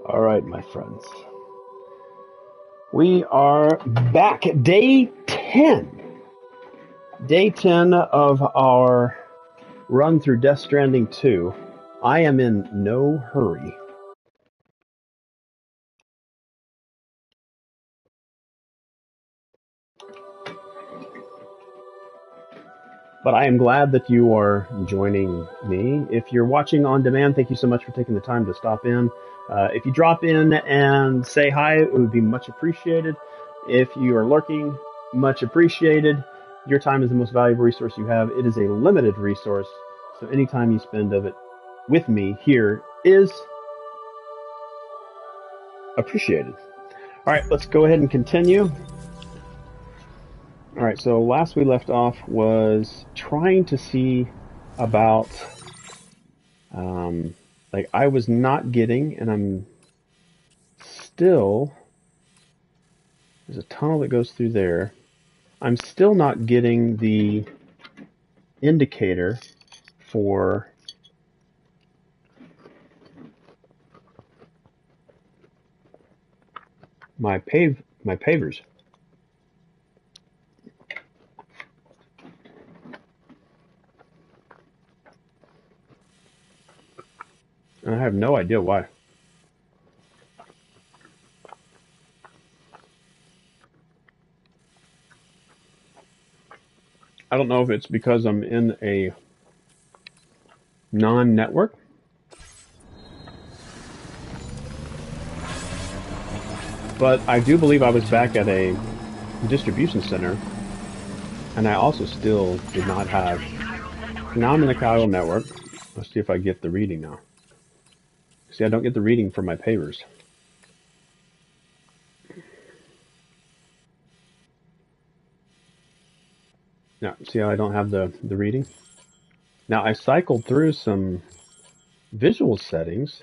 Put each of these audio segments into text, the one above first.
All right, my friends. We are back. Day 10. Day 10 of our run through Death Stranding 2. I am in no hurry. But I am glad that you are joining me. If you're watching on demand, thank you so much for taking the time to stop in. If you drop in and say hi, it would be much appreciated. If you are lurking, much appreciated. Your time is the most valuable resource you have. It is a limited resource, so any time you spend of it with me here is appreciated. All right, let's go ahead and continue. All right, so last we left off was trying to see about, like I was not getting, and I'm still, there's a tunnel that goes through there. I'm still not getting the indicator for my pavers. And I have no idea why. I don't know if it's because I'm in a non-network. But I do believe I was back at a distribution center, and I also still did not have. Now I'm in the chiral network. Let's see if I get the reading now. See, I don't get the reading for my pavers. Now, see how I don't have the reading? Now, I cycled through some visual settings.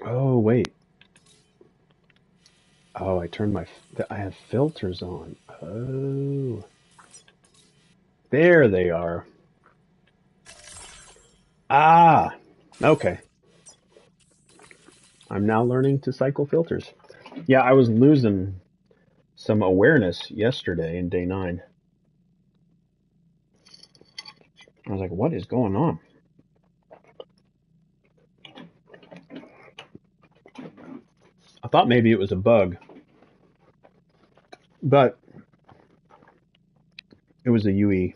Oh, wait. Oh, I have filters on. Oh. There they are. Ah, okay. I'm now learning to cycle filters. Yeah, I was losing some awareness yesterday in day 9. I was like, what is going on? I thought maybe it was a bug, but it was a UE.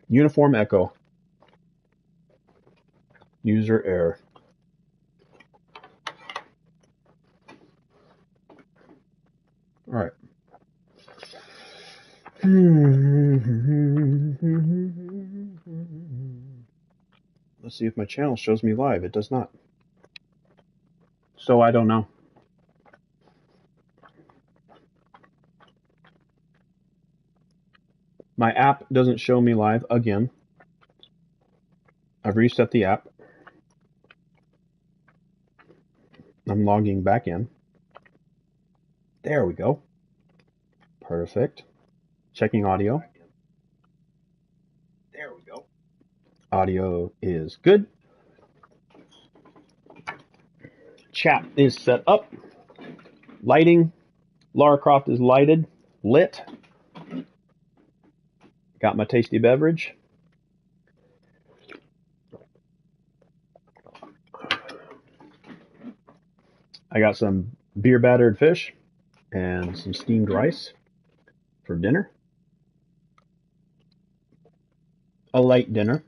Uniform Echo. User error. All right. Let's see if my channel shows me live. It does not. So I don't know. My app doesn't show me live again. I've reset the app. I'm logging back in. There we go. Perfect. Checking audio. There we go. Audio is good. Chat is set up. Lighting. Lara Croft is lit. Got my tasty beverage. I got some beer battered fish and some steamed rice for dinner. A light dinner.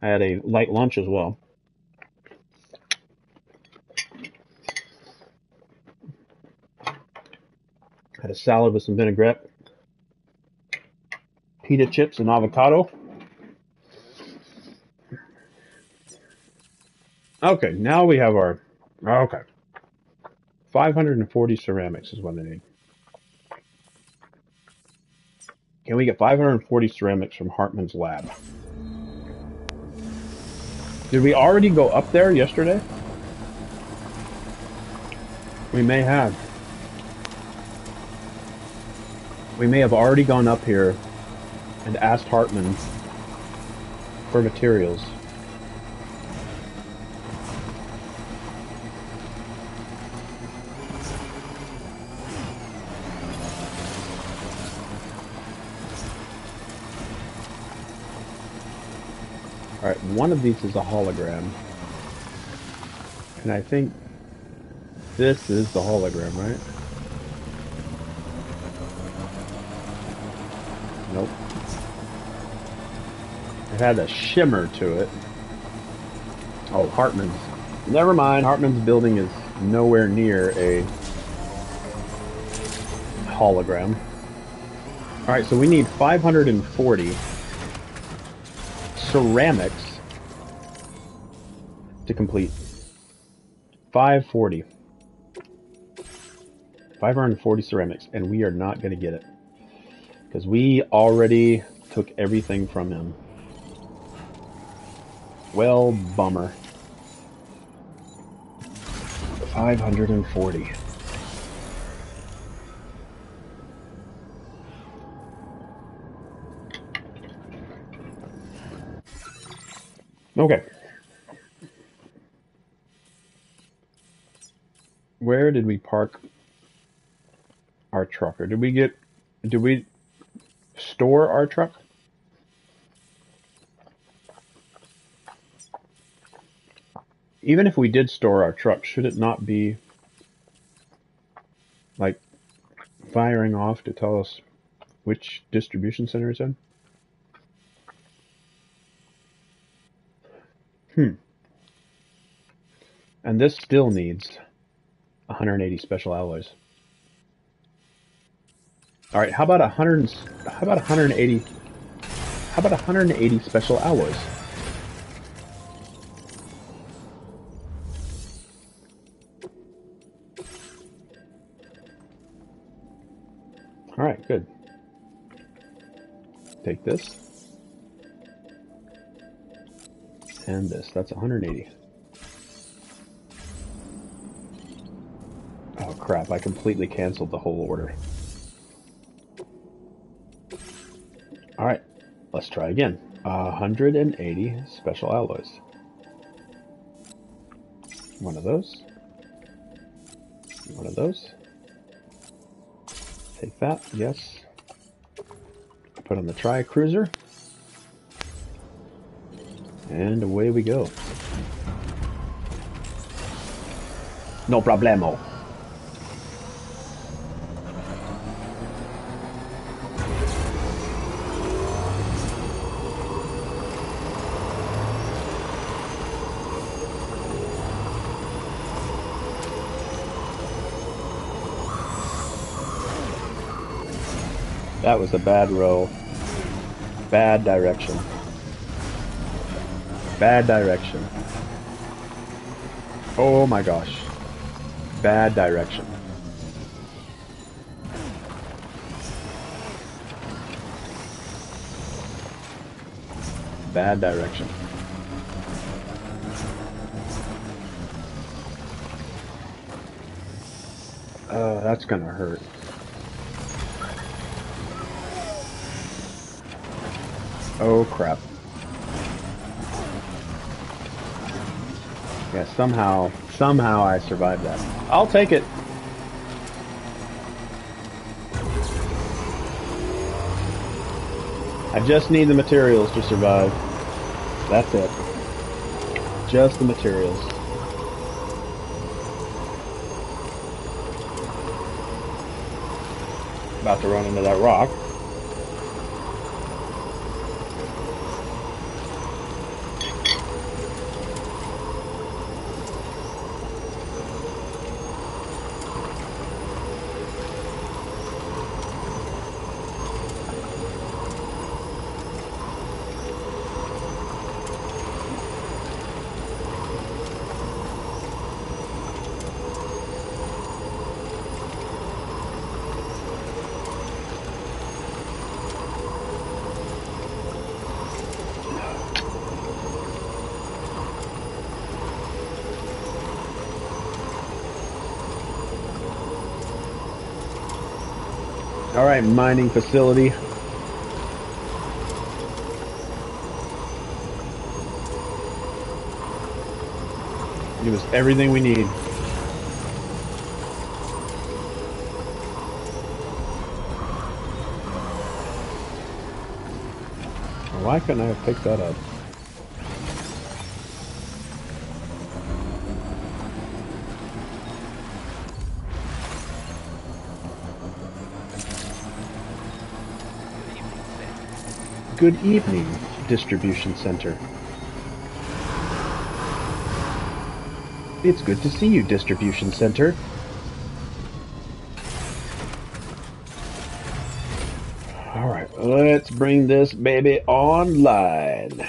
I had a light lunch as well. Had a salad with some vinaigrette, pita chips and avocado. Okay, now we have our, okay. 540 ceramics is what I need. Can we get 540 ceramics from Hartman's lab? Did we already go up there yesterday? We may have. We may have already gone up here and asked Hartman for materials. Alright, one of these is a hologram. And I think this is the hologram, right? Nope. It had a shimmer to it. Oh, Hartman's. Never mind, Hartman's building is nowhere near a hologram. Alright, so we need 540 ceramics to complete. 540. 540 ceramics, and we are not going to get it. Because we already took everything from him. Well, bummer. 540. Okay. Where did we park our truck? Or did we store our truck? Even if we did store our truck, should it not be like firing off to tell us which distribution center it's in? And this still needs 180 special alloys. All right, how about 180 special alloys? All right, good. Take this and this. That's 180. Oh crap, I completely canceled the whole order. Alright, let's try again. 180 special alloys. One of those. One of those. Take that, yes. Put on the tri-cruiser. And away we go. No problemo. That was a bad row. Bad direction. Bad direction. Oh my gosh. Bad direction. Bad direction. That's gonna hurt. Oh crap. Yeah, somehow I survived that. I'll take it. I just need the materials to survive. That's it. Just the materials. About to run into that rock. All right, mining facility. Give us everything we need. Why couldn't I have picked that up? Good evening, distribution center. It's good to see you, distribution center. Alright, let's bring this baby online.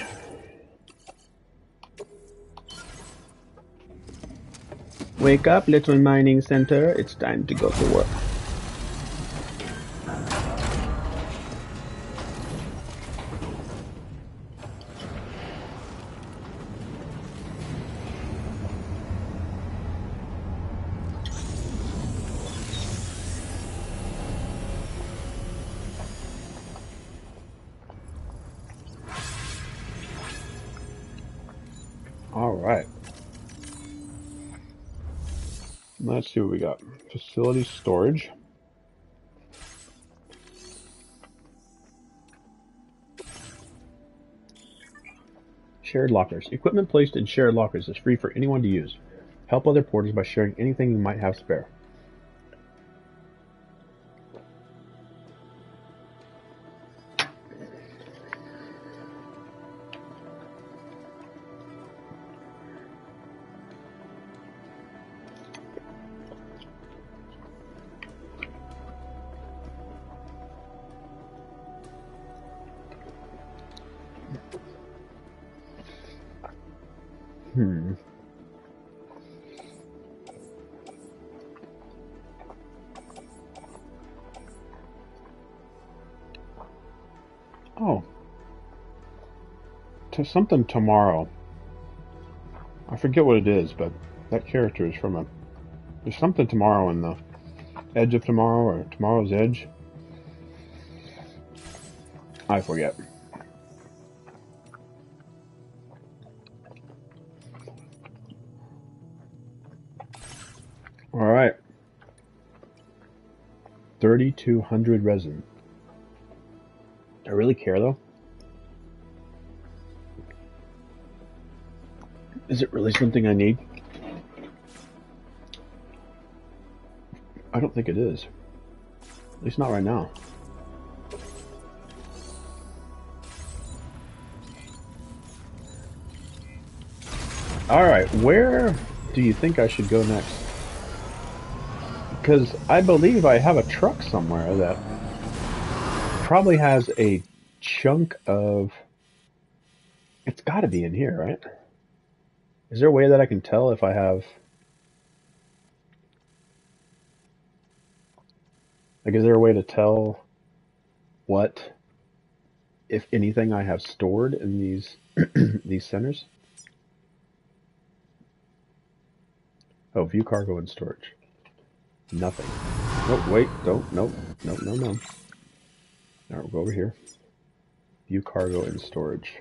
Wake up, little mining center. It's time to go to work. Alright. Let's see what we got. Facility storage. Shared lockers. Equipment placed in shared lockers is free for anyone to use. Help other porters by sharing anything you might have spare. Oh. Something tomorrow. I forget what it is, but that character is from there's something tomorrow in the Edge of Tomorrow or Tomorrow's Edge. I forget. Alright. 3,200 resin. Do I really care though? Is it really something I need? I don't think it is. At least not right now. Alright, where do you think I should go next? Because I believe I have a truck somewhere that probably has a chunk of... It's got to be in here, right? Is there a way that I can tell if I have... Like, is there a way to tell what, if anything, I have stored in these these centers? Oh, view cargo and storage. Nothing. Nope, wait, don't, nope, nope, no, no. Alright, we'll go over here. View cargo and storage.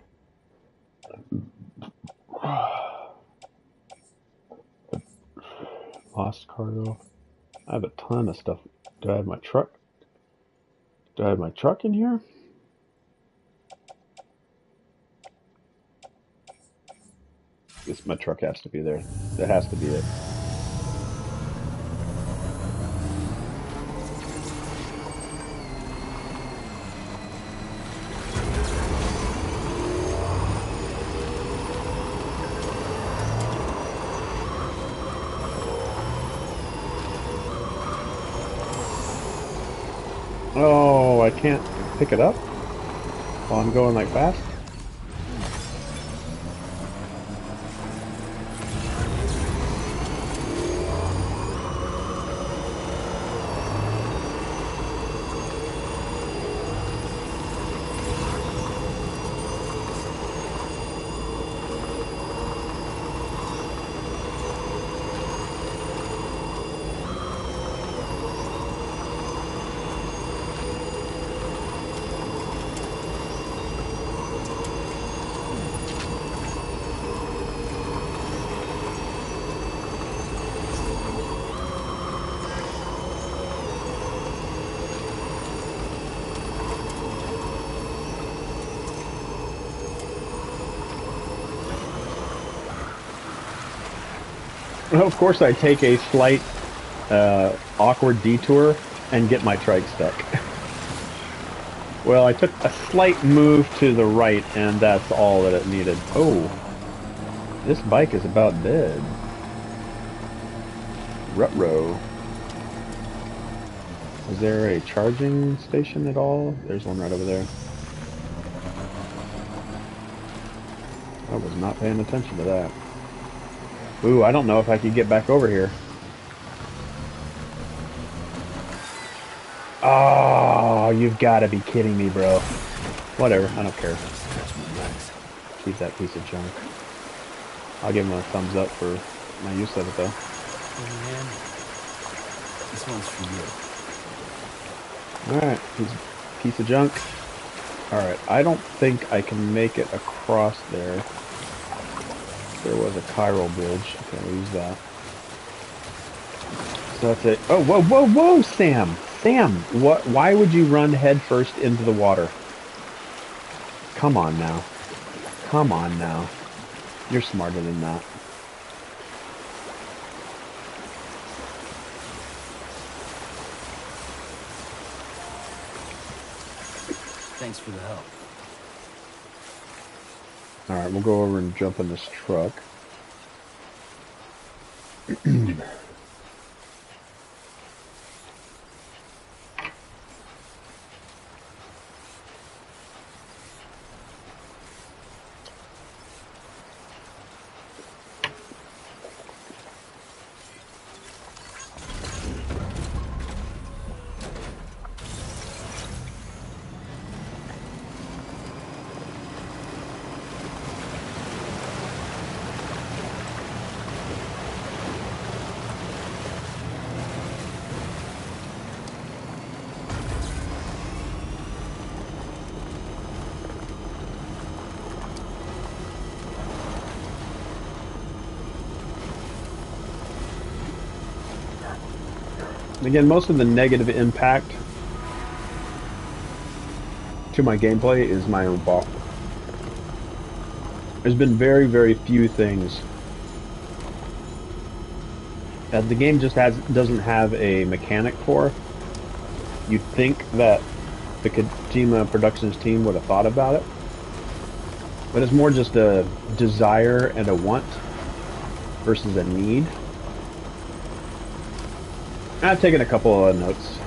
Lost cargo. I have a ton of stuff. Do I have my truck? Do I have my truck in here? Guess my truck has to be there. That has to be it. Oh, I can't pick it up while I'm going like fast. Well, of course, I take a slight awkward detour and get my trike stuck. Well, I took a slight move to the right, and that's all that it needed. Oh, this bike is about dead. Ruh-roh. Is there a charging station at all? There's one right over there. I was not paying attention to that. Ooh, I don't know if I could get back over here. Oh, you've got to be kidding me, bro. Whatever, I don't care. Keep that piece of junk. I'll give him a thumbs up for my use of it, though. This one's for you. Alright, piece of junk. Alright, I don't think I can make it across there. There was a chiral bridge. Okay, we'll use that. So that's it. Oh, whoa, whoa, whoa, Sam! Sam! What? Why would you run head first into the water? Come on now. Come on now. You're smarter than that. Thanks for the help. Alright, we'll go over and jump in this truck. Again, most of the negative impact to my gameplay is my own fault. There's been very, very few things that the game just doesn't have a mechanic for. You'd think that the Kojima Productions team would have thought about it, but it's more just a desire and a want versus a need. I've taken a couple of notes.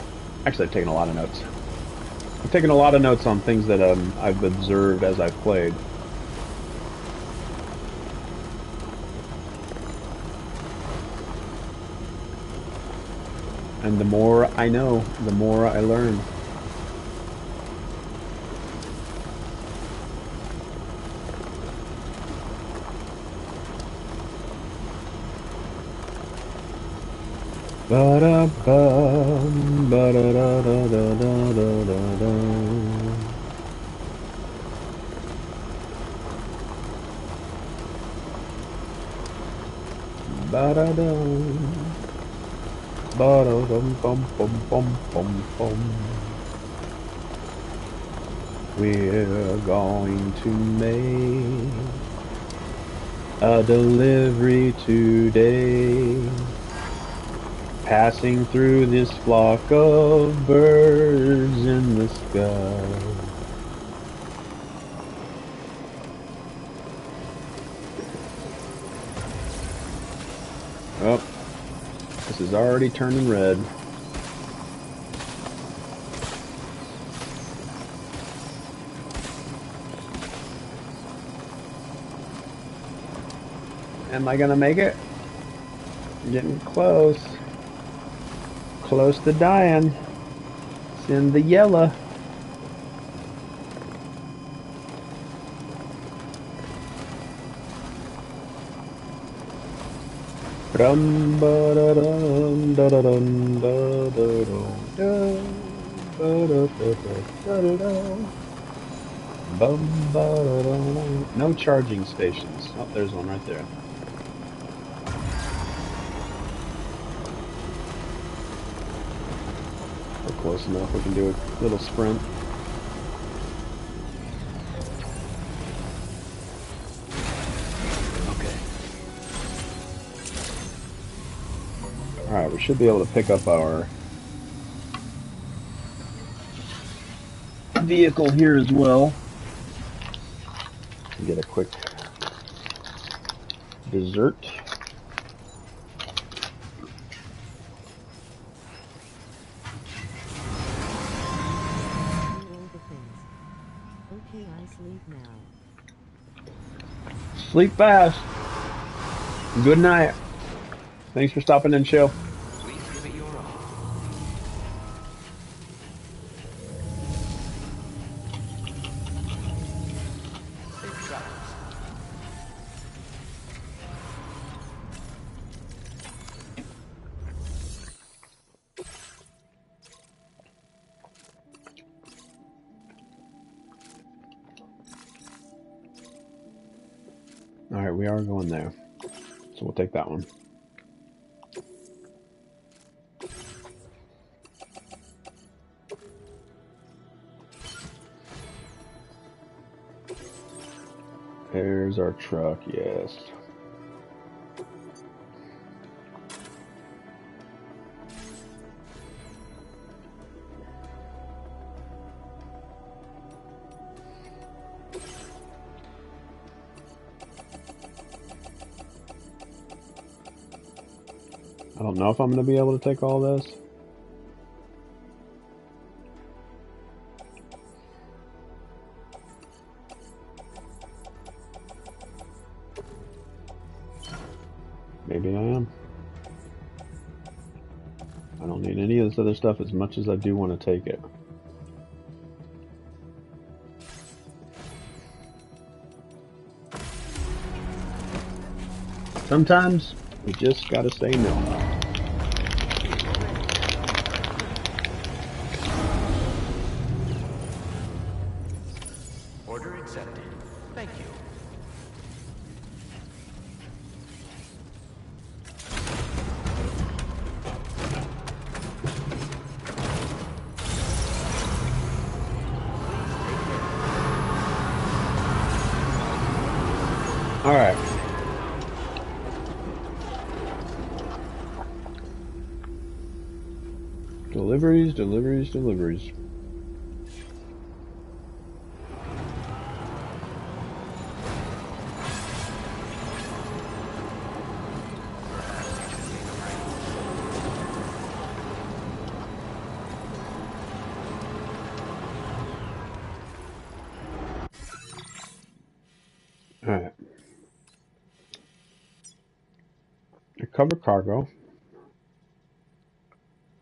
Actually, I've taken a lot of notes. I've taken a lot of notes on things that I've observed as I've played. And the more I know, the more I learn. Ba-da-bum, ba-da-da-da-da-da-da-da. Ba-da-dum. Ba-da-dum-bum-bum-bum-bum-bum. We're going to make a delivery today. Passing through this flock of birds in the sky. Oh, this is already turning red. Am I gonna make it? Getting close. Close to dying. It's in the yellow. Bum ba da dum da da dum da da dum ba da da da da da. Bum ba da dum. No charging stations. Oh, there's one right there. Close enough, we can do a little sprint. Okay. Alright, we should be able to pick up our vehicle here as well. Get a quick dessert. Okay, I sleep now. Sleep fast. Good night. Thanks for stopping in, Shell. Please give it your all. Safe travels. All right, we are going there, so we'll take that one. There's our truck, yes. I don't know if I'm going to be able to take all this. Maybe I am. I don't need any of this other stuff as much as I do want to take it. Sometimes we just gotta say no. Order accepted. Thank you. All right. Deliveries, deliveries, deliveries. All right. Cover cargo.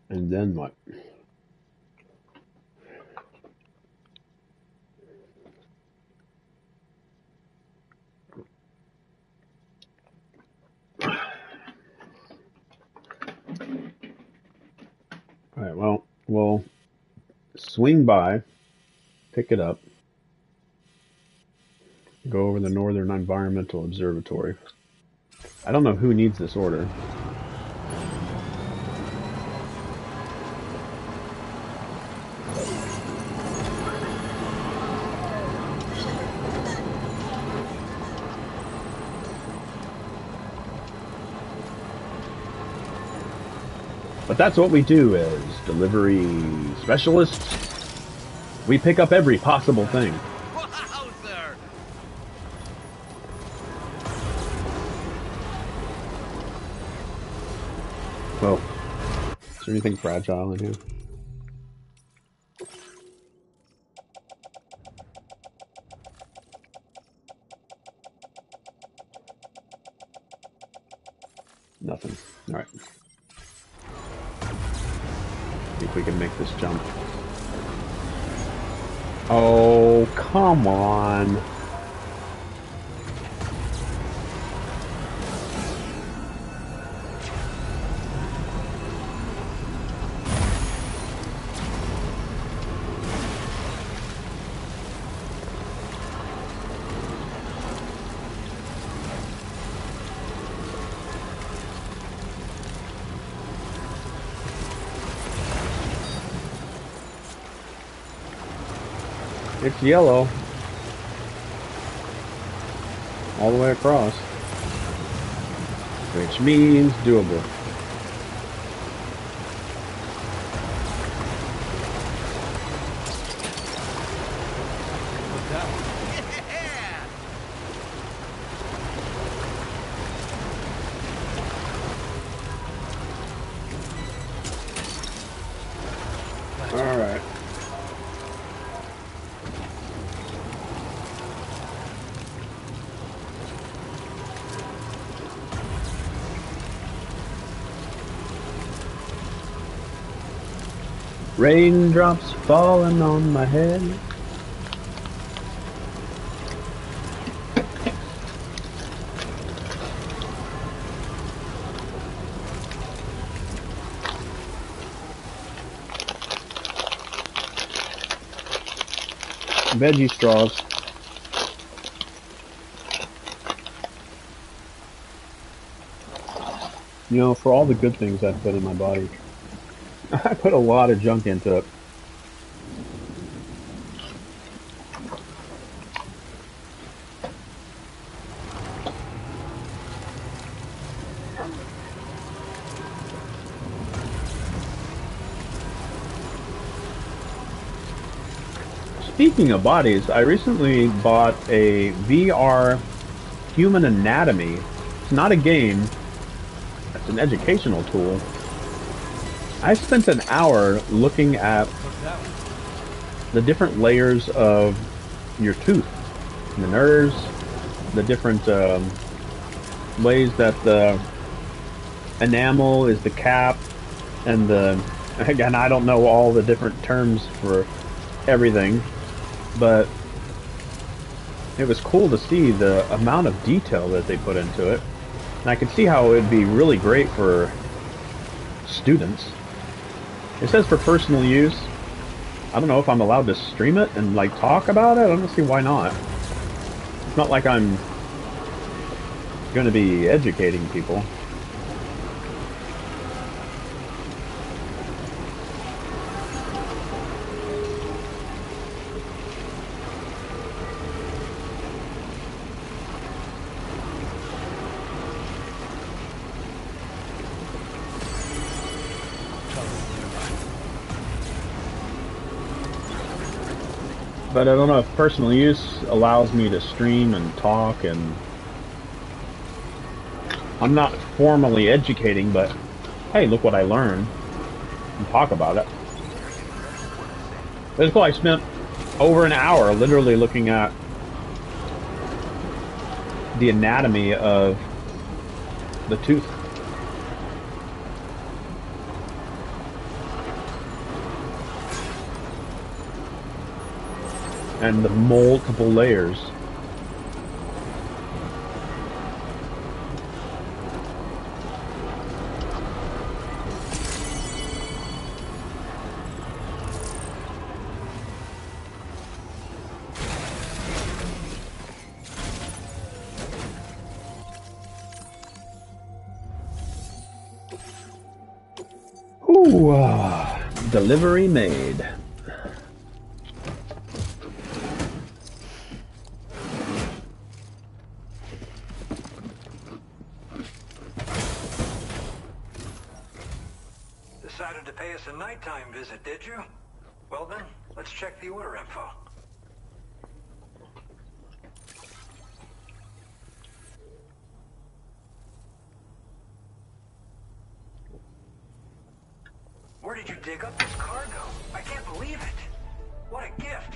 And then what? All right, well, we'll swing by, pick it up, go over the Northern Environmental Observatory. I don't know who needs this order. But that's what we do as delivery specialists. We pick up every possible thing. Wowzer! Well, is there anything fragile in here? Nothing. All right. See if we can make this jump. Oh, come on. It's yellow all the way across, which means doable. Raindrops falling on my head. Veggie straws. You know, for all the good things I've put in my body, I put a lot of junk into it. Speaking of bodies, I recently bought a VR human anatomy. It's not a game. It's an educational tool. I spent an hour looking at the different layers of your tooth, the nerves, the different ways that the enamel is the cap, and the, again, I don't know all the different terms for everything, but it was cool to see the amount of detail that they put into it. And I could see how it would be really great for students. It says for personal use. I don't know if I'm allowed to stream it and like talk about it. I don't see why not. It's not like I'm going to be educating people. But I don't know if personal use allows me to stream and talk, and I'm not formally educating, but hey, look what I learned, and talk about it. It's cool. I spent over an hour literally looking at the anatomy of the tooth. And the multiple layers. Ooh, delivery made. Decided to pay us a nighttime visit, did you? Well then, let's check the order info. Where did you dig up this cargo? I can't believe it. What a gift.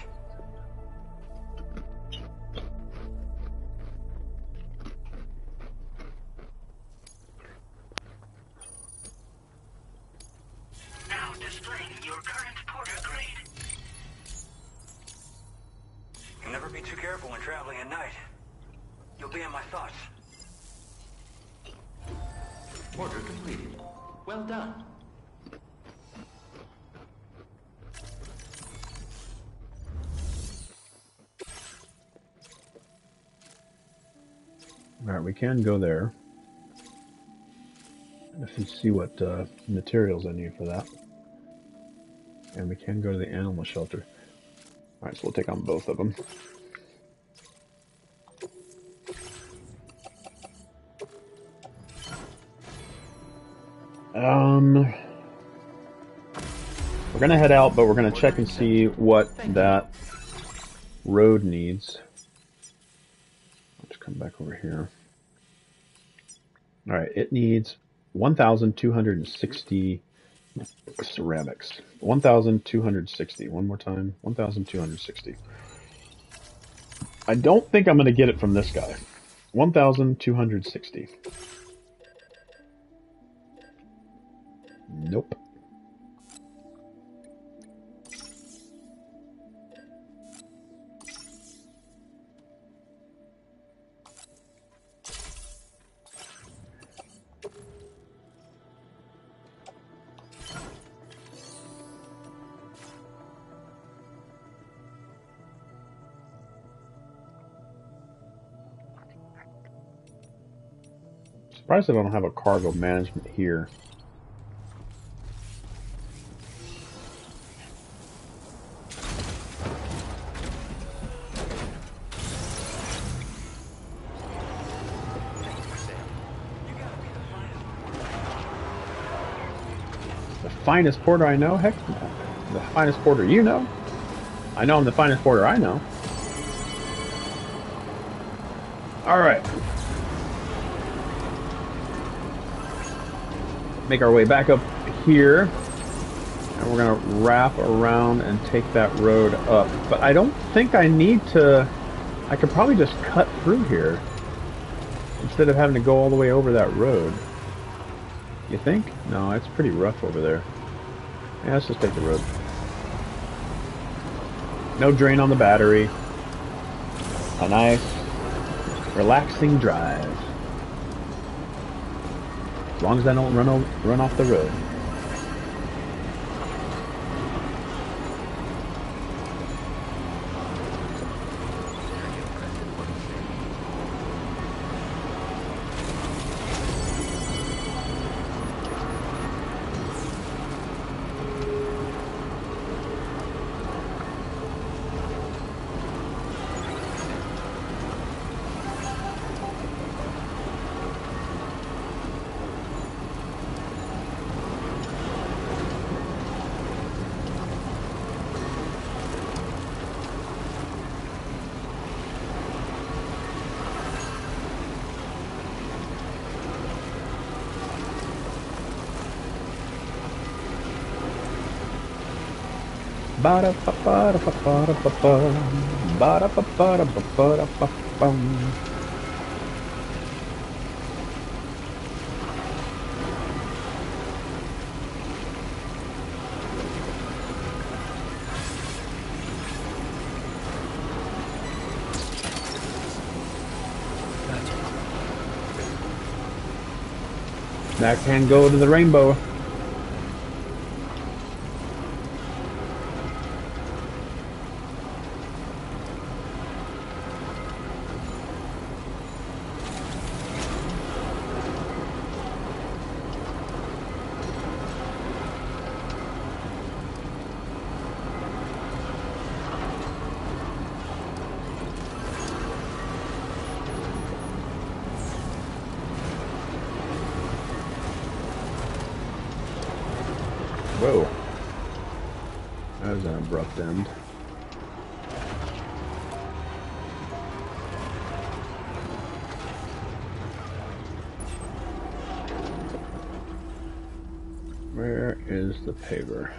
Now displaying your current porter grade. You'll never be too careful when traveling at night. You'll be in my thoughts. Order completed. Well done. Alright, we can go there. If you see what materials I need for that. And we can go to the animal shelter. Alright, so we'll take on both of them. We're gonna head out, but we're gonna check and see what that road needs. Let's come back over here. Alright, it needs 1,260 ceramics. 1,260. One more time. 1,260. I don't think I'm going to get it from this guy. 1,260. Nope. Surprised I don't have a cargo management here. The finest porter I know? Heck, the finest porter you know? I know I'm the finest porter I know. Alright. Make our way back up here. And we're going to wrap around and take that road up. But I don't think I need to... I could probably just cut through here. Instead of having to go all the way over that road. You think? No, it's pretty rough over there. Yeah, let's just take the road. No drain on the battery. A nice, relaxing drive. As long as I don't run off the road. That can go to the rainbow. Whoa. That was an abrupt end. Where is the paver?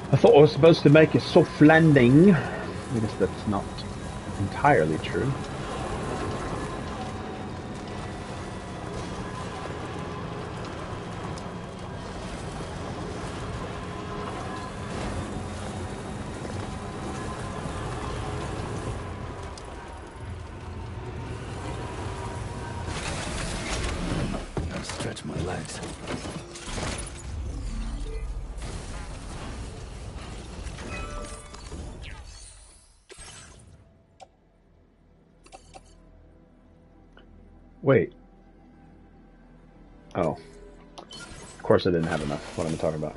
I thought I was supposed to make a soft landing. I guess that's not entirely true. I'll stretch my legs. Wait. Oh. Of course I didn't have enough. What am I talking about?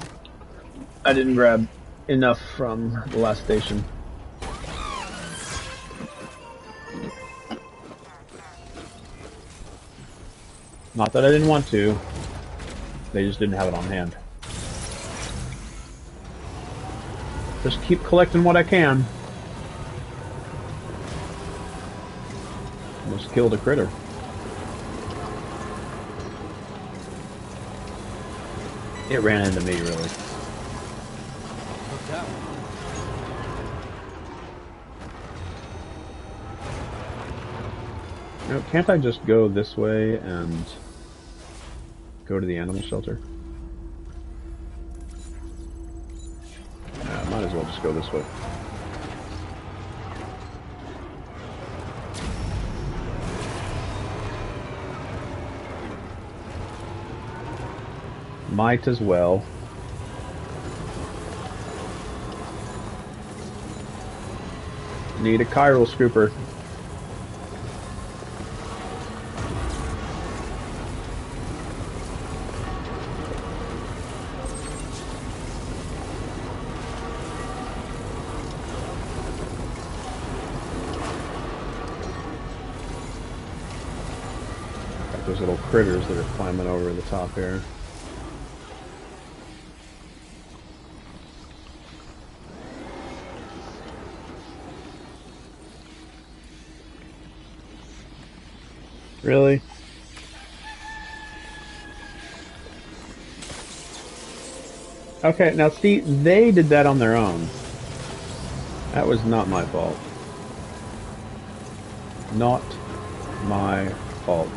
I didn't grab enough from the last station. Not that I didn't want to. They just didn't have it on hand. Just keep collecting what I can. Almost killed a critter. It ran into me, really. You know, can't I just go this way and go to the animal shelter? Might as well just go this way. Might as well. Need a chiral scooper. Got those little critters that are climbing over the top here. Really? Okay, now see, they did that on their own. That was not my fault. Not my fault.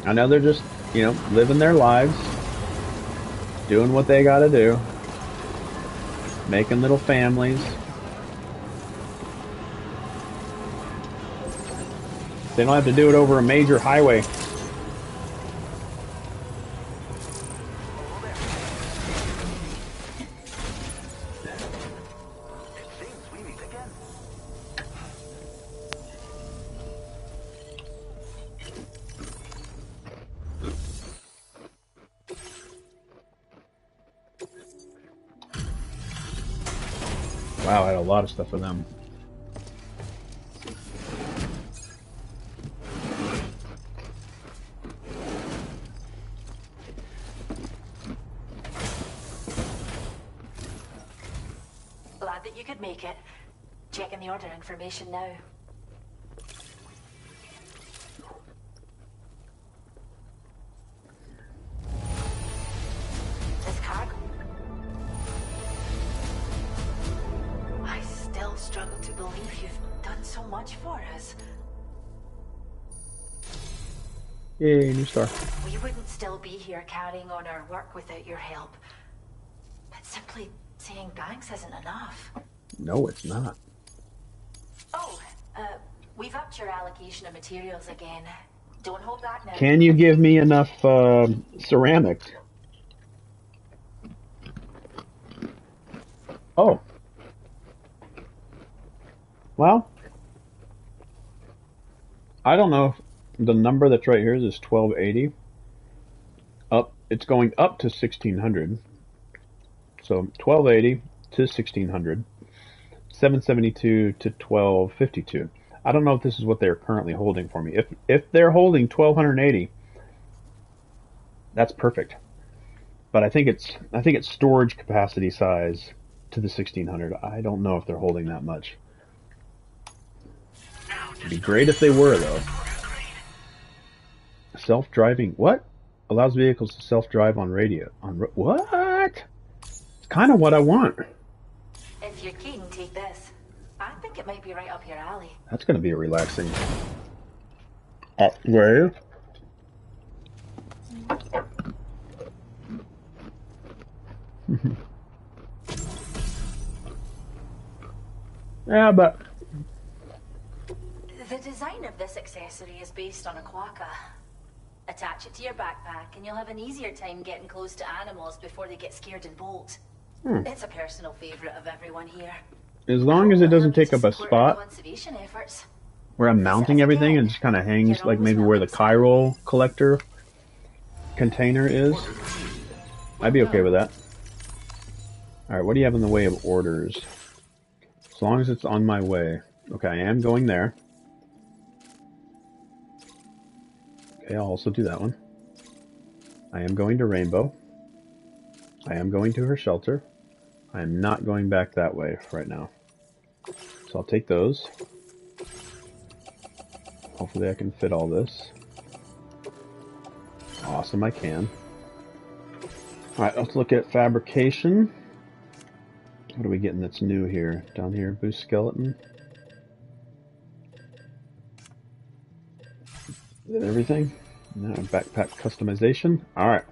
I know they're just, you know, living their lives, doing what they gotta do, making little families. They don't have to do it over a major highway. Wow, I had a lot of stuff for them. Glad that you could make it. Checking the order information now. This cargo. I still struggle to believe you've done so much for us. Yay, new star. We wouldn't still be here carrying on our work without your help. But simply saying thanks isn't enough. No, it's not. Oh, we've upped your allocation of materials again. Don't hold back now. Can you give me enough ceramic? Oh. Well, I don't know if the number that's right here is 1280. Up, it's going up to 1600. So 1280 to 1600. 772 to 1252. I don't know if this is what they're currently holding for me. If they're holding 1280, that's perfect. But I think it's storage capacity size to the 1600. I don't know if they're holding that much. It'd be great if they were, though. Self-driving, what? Allows vehicles to self-drive on radio. What? It's kind of what I want. If you're keen, take this. I think it might be right up your alley. That's going to be a relaxing upgrade. Yeah, but the design of this accessory is based on a quokka. Attach it to your backpack and you'll have an easier time getting close to animals before they get scared and bolt. It's a personal favorite of everyone here. As long as it doesn't take up a spot conservation efforts. where I'm mounting everything and just kind of hangs like maybe where the chiral collector container is, I'd be okay with that. Alright, what do you have in the way of orders? As long as it's on my way. Okay, I am going there. Okay, I'll also do that one. I am going to Rainbow. I am going to her shelter. I am not going back that way right now. So I'll take those. Hopefully I can fit all this. Awesome, I can. Alright, let's look at fabrication. What are we getting that's new here? Down here, boost skeleton. Is that everything? No, backpack customization. Alright.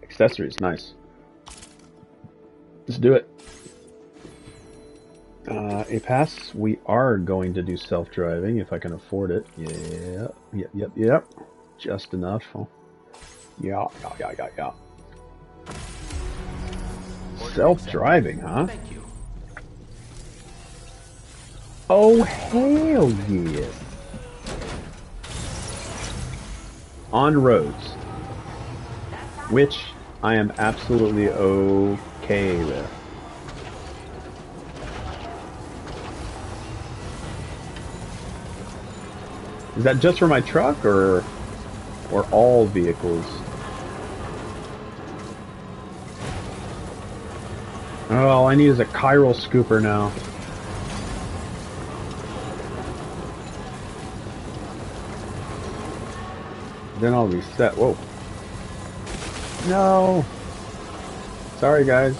Accessories, nice. Let's do it. A pass. We are going to do self-driving if I can afford it. Yeah. Yep. Just enough. Yeah. Self-driving, huh? Thank you. Oh, hell yes. On roads. Which I am absolutely okay with. Is that just for my truck or all vehicles? Oh, all I need is a chiral scooper now. Then I'll reset. Whoa. No. Sorry, guys.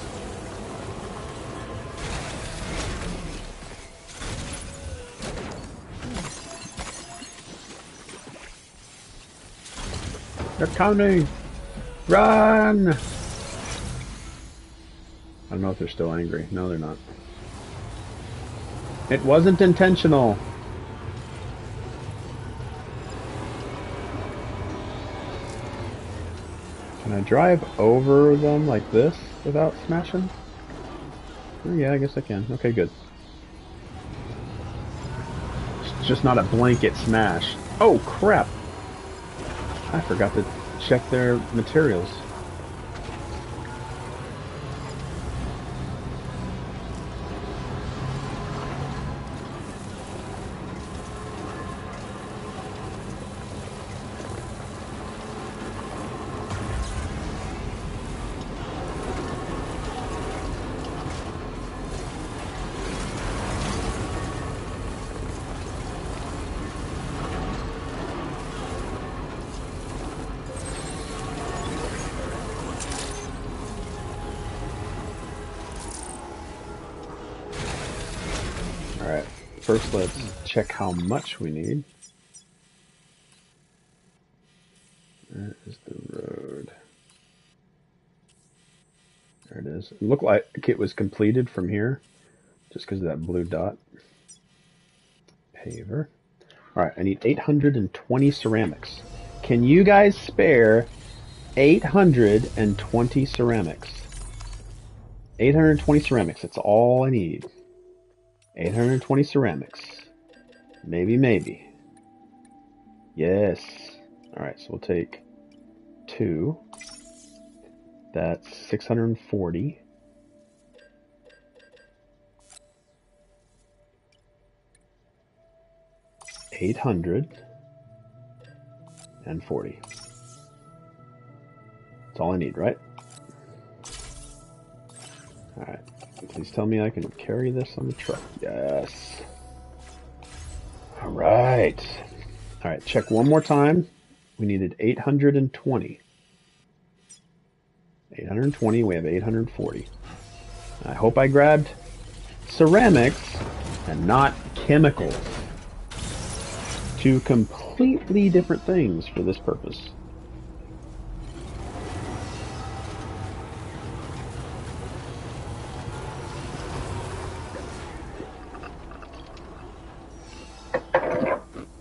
They're coming. Run. I don't know if they're still angry. No, they're not. It wasn't intentional. Can I drive over them like this without smashing? Oh, yeah, I guess I can. Okay, good. It's just not a blanket smash. Oh, crap. I forgot to check their materials. First, let's check how much we need. That is the road. There it is. It looked like it was completed from here, just because of that blue dot. Paver. Alright, I need 820 ceramics. Can you guys spare 820 ceramics? 820 ceramics, that's all I need. 820 ceramics. Maybe. Yes. Alright, so we'll take 2. That's 640. $840. That's all I need, right? Alright. Please tell me I can carry this on the truck. Yes. Alright. Alright, check one more time. We needed 820. 820, we have 840. I hope I grabbed ceramics and not chemicals. Two completely different things for this purpose.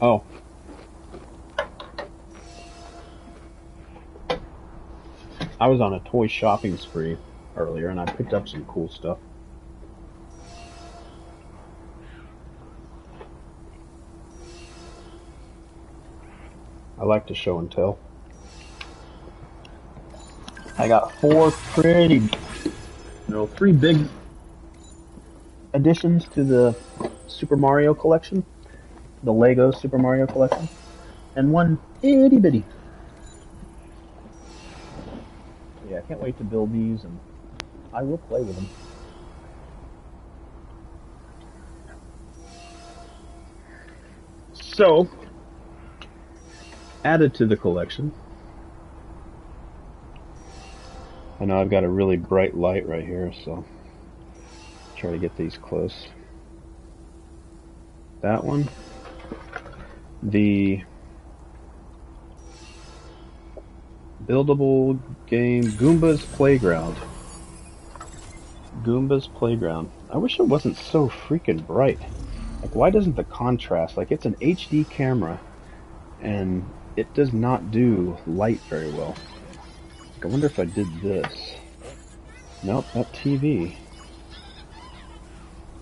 Oh. I was on a toy shopping spree earlier and I picked up some cool stuff. I like to show and tell. I got 4 pretty, no, 3 big additions to the Super Mario collection, the Lego Super Mario collection, and 1 itty bitty. Yeah, I can't wait to build these, and I will play with them. So, added to the collection. I know I've got a really bright light right here, so try to get these close. That one. The buildable game Goomba's Playground. Goomba's Playground. I wish it wasn't so freaking bright. Like, why doesn't the contrast... Like, it's an HD camera, and it does not do light very well. Like, I wonder if I did this. Nope, that TV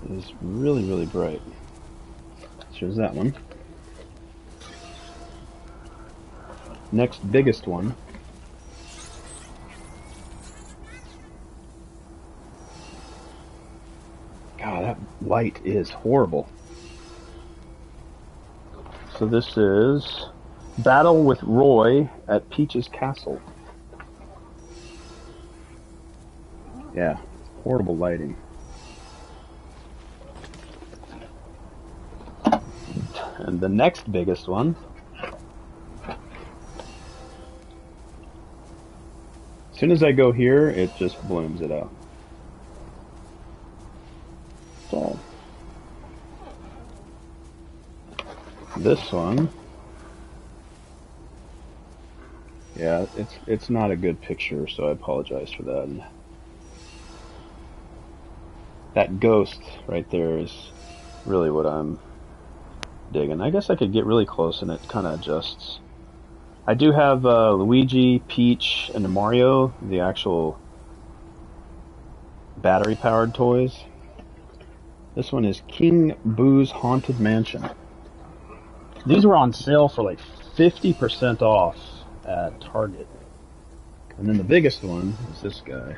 is really, really bright. Here's that one. Next biggest one. God, that light is horrible. So this is Battle with Roy at Peach's Castle. Yeah, horrible lighting. And the next biggest one. As soon as I go here, it just blooms it out. So this one, yeah, it's not a good picture, so I apologize for that. And that ghost right there is really what I'm digging. I guess I could get really close and it kind of adjusts. I do have Luigi, Peach, and Mario, the actual battery-powered toys. This one is King Boo's Haunted Mansion. These were on sale for like 50% off at Target. And then the biggest one is this guy.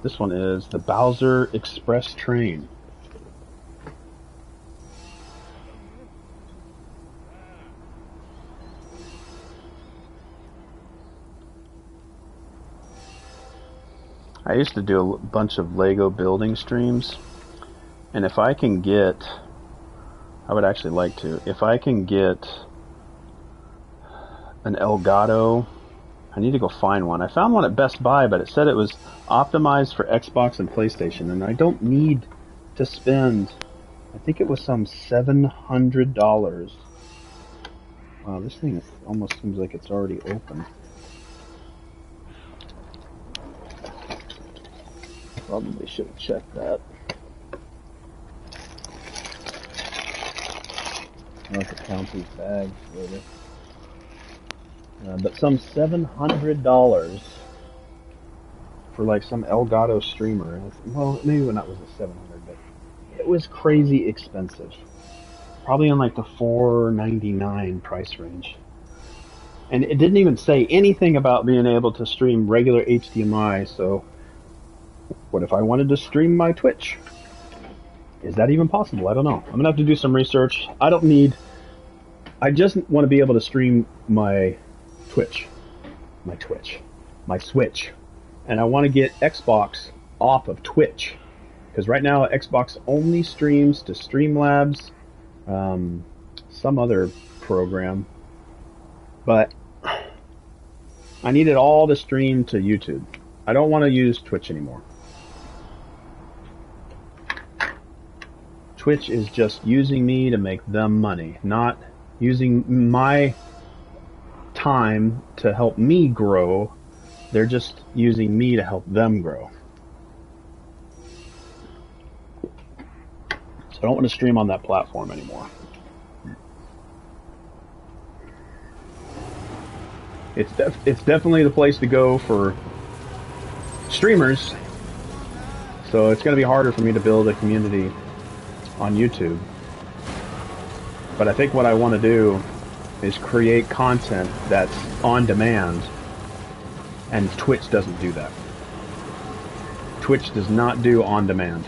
This one is the Bowser Express Train. I used to do a bunch of Lego building streams, and if I can get, I would actually like to, if I can get an Elgato, I need to go find one. I found one at Best Buy, but it said it was optimized for Xbox and PlayStation, and I don't need to spend, I think it was some $700. Wow, this thing almost seems like it's already open. Probably should have checked that. I'll have to count these bags later. But some $700 for like some Elgato streamer. Well, maybe when that was a 700, but it was crazy expensive. Probably in like the $499 price range. And it didn't even say anything about being able to stream regular HDMI, so what if I wanted to stream my Twitch? Is that even possible? I don't know. I'm going to have to do some research. I just want to be able to stream my Switch. And I want to get Xbox off of Twitch. Because right now, Xbox only streams to Streamlabs, some other program. But I need it all to stream to YouTube. I don't want to use Twitch anymore. Twitch is just using me to make them money, not using my time to help me grow. They're just using me to help them grow. So I don't want to stream on that platform anymore. It's definitely the place to go for streamers. So it's going to be harder for me to build a community on YouTube. But I think what I want to do is create content that's on demand, and Twitch doesn't do that. Twitch does not do on demand.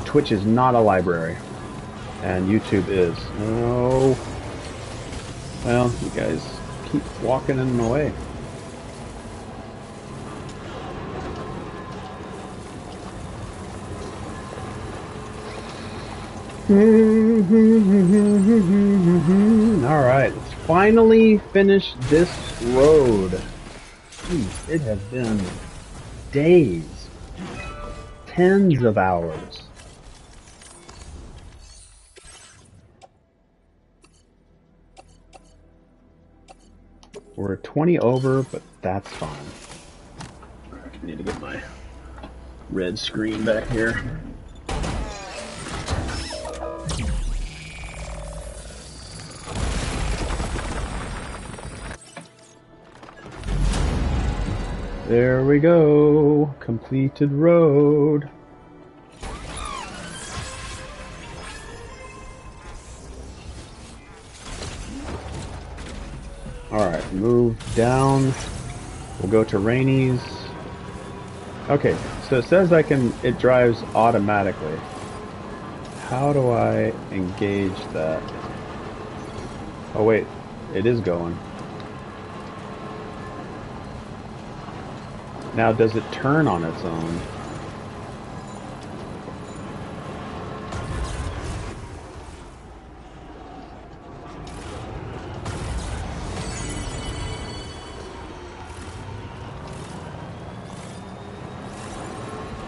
Twitch is not a library, and YouTube is. Oh, well, you guys keep walking in my way. Alright, let's finally finish this road. Jeez, it has been days, tens of hours. We're 20 over, but that's fine. I need to get my red screen back here. There we go. Completed road. Alright, move down. We'll go to Rainey's. Okay, so it says it drives automatically. How do I engage that? Oh wait, it is going. Now does it turn on its own?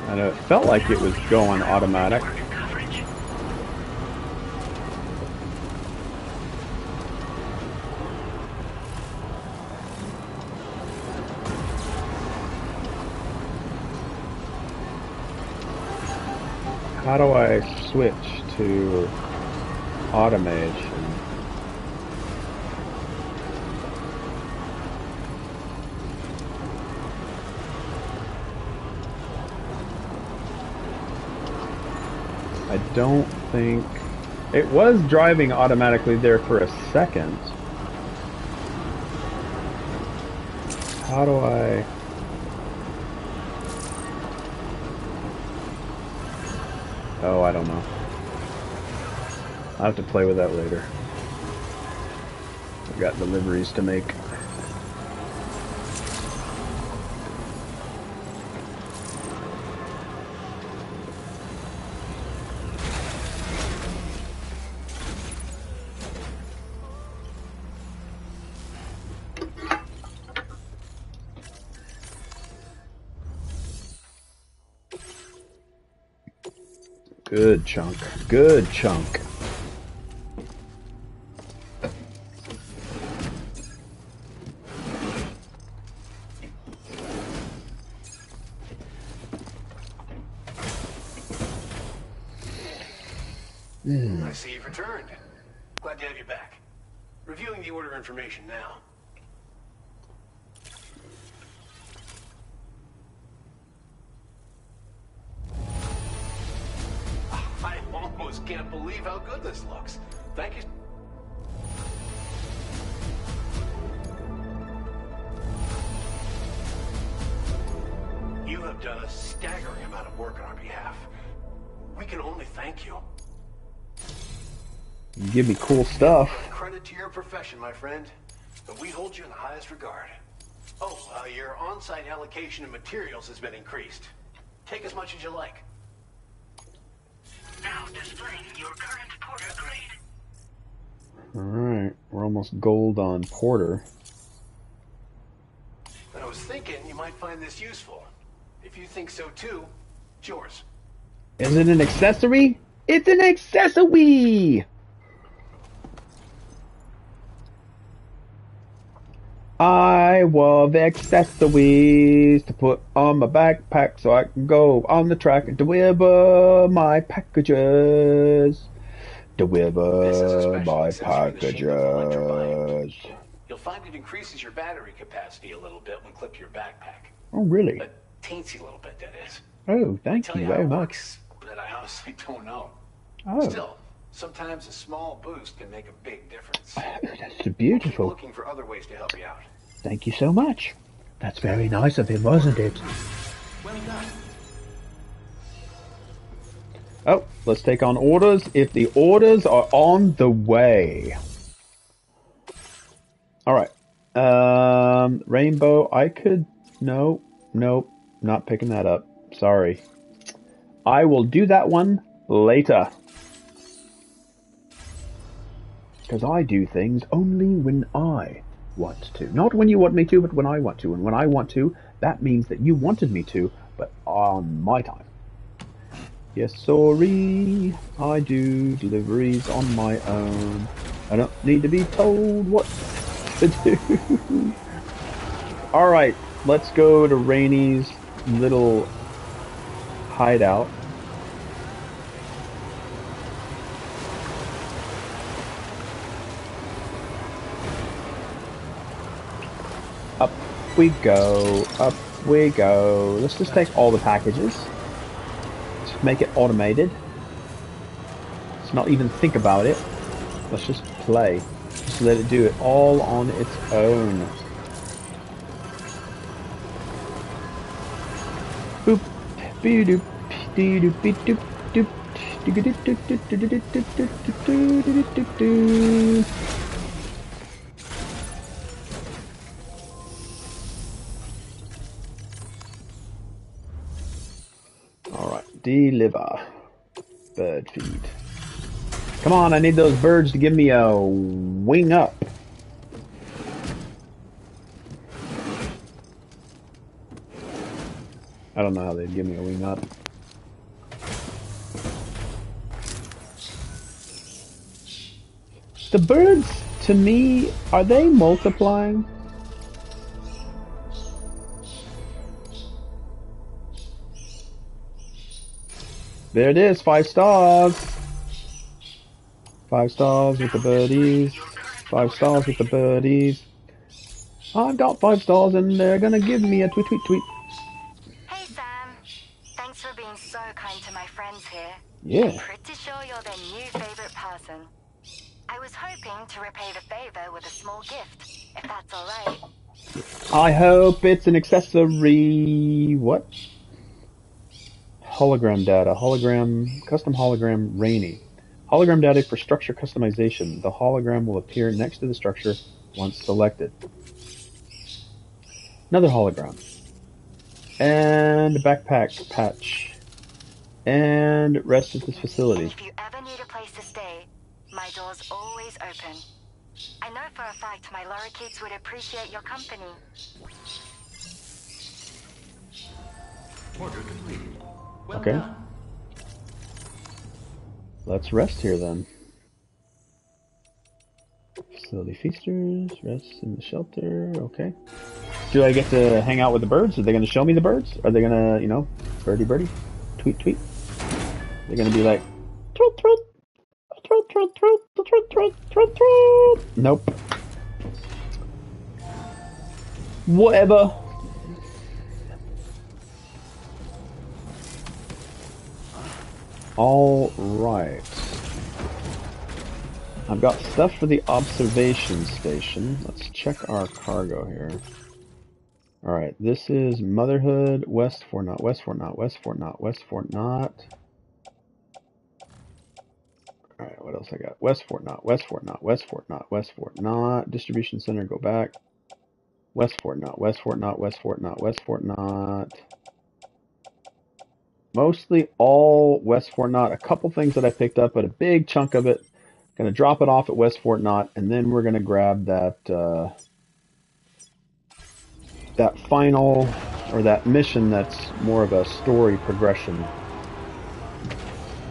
I know it felt like it was going automatic. How do I switch to automation? I don't think... It was driving automatically there for a second. How do I... Oh, I don't know. I'll have to play with that later. I've got deliveries to make. Good chunk. Good chunk. I see you've returned. Glad to have you back. Reviewing the order information now. I almost can't believe how good this looks. Thank you. You have done a staggering amount of work on our behalf. We can only thank you. You give me cool stuff. Credit to your profession, my friend. But we hold you in the highest regard. Oh, your on-site allocation of materials has been increased. Take as much as you like. Now displaying your current porter grade. Alright, we're almost gold on Porter. And I was thinking you might find this useful. If you think so too, it's yours. Is it an accessory? It's an accessory! I love accessories to put on my backpack so I can go on the track and deliver my packages. Deliver my packages. You'll find it increases your battery capacity a little bit when clipped to your backpack. Oh, really? A teensy little bit, that is. Oh, thank you very much. Works, but I honestly don't know. Oh. Still, sometimes a small boost can make a big difference. That's beautiful. We'll keep looking for other ways to help you out. Thank you so much. That's very nice of him, wasn't it? Well done. Oh, let's take on orders. If the orders are on the way. Alright. Rainbow, I could... No, nope, not picking that up. Sorry. I will do that one later. Because I do things only when I want to. Not when you want me to, but when I want to. And when I want to, that means that you wanted me to, but on my time. Yes, sorry. I do deliveries on my own. I don't need to be told what to do. Alright, let's go to Rainy's little hideout. Up we go, up we go. Let's just take all the packages. Just make it automated. Let's not even think about it. Let's just play. Just let it do it all on its own. Boop, be doop, dee doop, be doop, doop, do. All right, deliver. Bird feed. Come on, I need those birds to give me a wing up. I don't know how they'd give me a wing up. The birds, to me, are they multiplying? There it is, 5 stars. 5 stars with the birdies. 5 stars with the birdies. I've got 5 stars and they're gonna give me a tweet, tweet, tweet. Hey Sam, thanks for being so kind to my friends here. Yeah. I'm pretty sure you're their new favorite person. I was hoping to repay the favor with a small gift, if that's alright. I hope it's an accessory. What? Hologram data. Hologram. Custom hologram Rainy. Hologram data for structure customization. The hologram will appear next to the structure once selected. Another hologram. And a backpack patch. And rest at this facility. If you ever need a place to stay, my door's always open. I know for a fact my lorikeets would appreciate your company. Order completed. Well Okay. done. Let's rest here then. Facility feasters, rest in the shelter, okay. Do I get to hang out with the birds? Are they going to show me the birds? Are they going to, you know, birdie birdie, tweet tweet? They're going to be like, tweet tweet, tweet tweet, tweet tweet, tweet tweet, tweet. Nope. Whatever. All right. I've got stuff for the observation station. Let's check our cargo here. All right, this is Motherhood, West Fort Knott, West Fort Knott, West Fort Knott, West Fort Knott. All right, what else I got? West Fort Knott, West Fort Knott, West Fort Knott, West Fort Knott. Distribution center, go back. West Fort Knott, West Fort Knott, West Fort Knott, West Fort Knott. Mostly all West Fort Knott. A couple things that I picked up, but a big chunk of it. Gonna drop it off at West Fort Knott, and then we're gonna grab that that final, or that mission that's more of a story progression.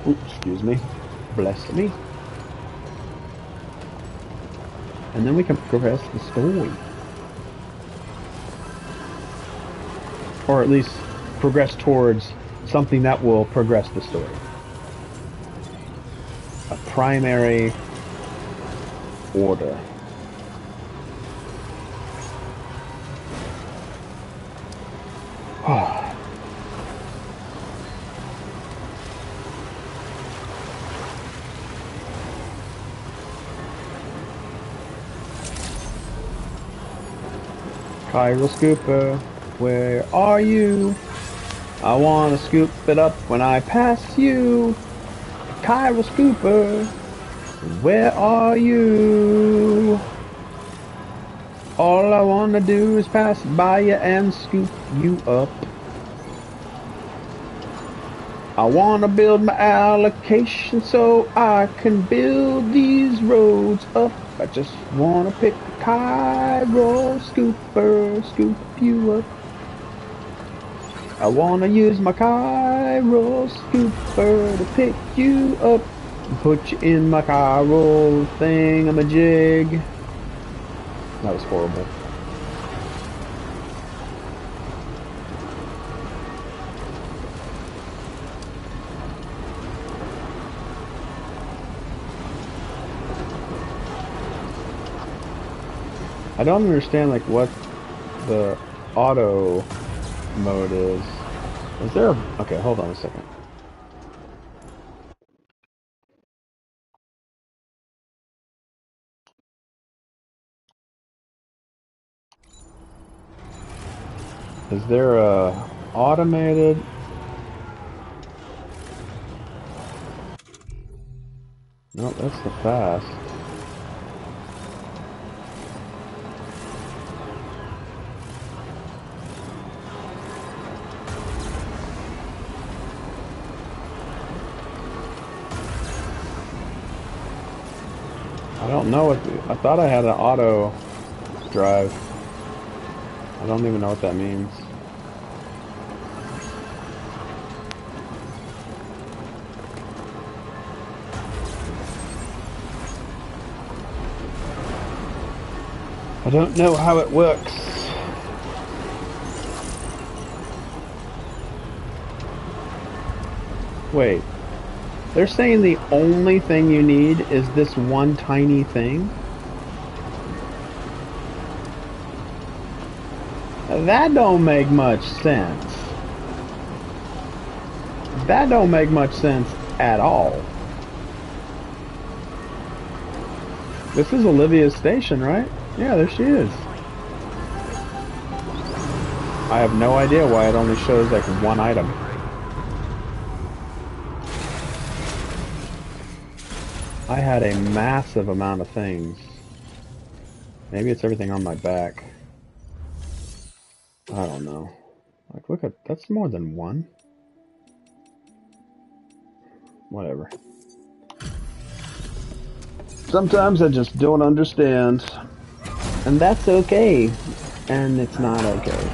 Oops, excuse me. Bless me. And then we can progress the story. Or at least progress towards something that will progress the story. A primary order. Chiral Scooper, where are you? I wanna scoop it up when I pass you. Chiral Scooper, where are you? All I wanna do is pass by you and scoop you up. I wanna build my allocation so I can build these roads up. I just wanna pick a Chiral Scooper, scoop you up. I wanna use my Chiral Scooper to pick you up and put you in my Chiral thingamajig. That was horrible. I don't understand like what the auto mode is. Is there a... Okay, hold on a second. Is there a automated... No, that's the fast. I don't know what... I thought I had an auto drive. I don't even know what that means. I don't know how it works. Wait. They're saying the only thing you need is this one tiny thing? That don't make much sense. That don't make much sense at all. This is Olivia's station, right? Yeah, there she is. I have no idea why it only shows like one item. I had a massive amount of things. Maybe it's everything on my back. I don't know. Like, look at... That's more than one. Whatever. Sometimes I just don't understand. And that's okay. And it's not okay.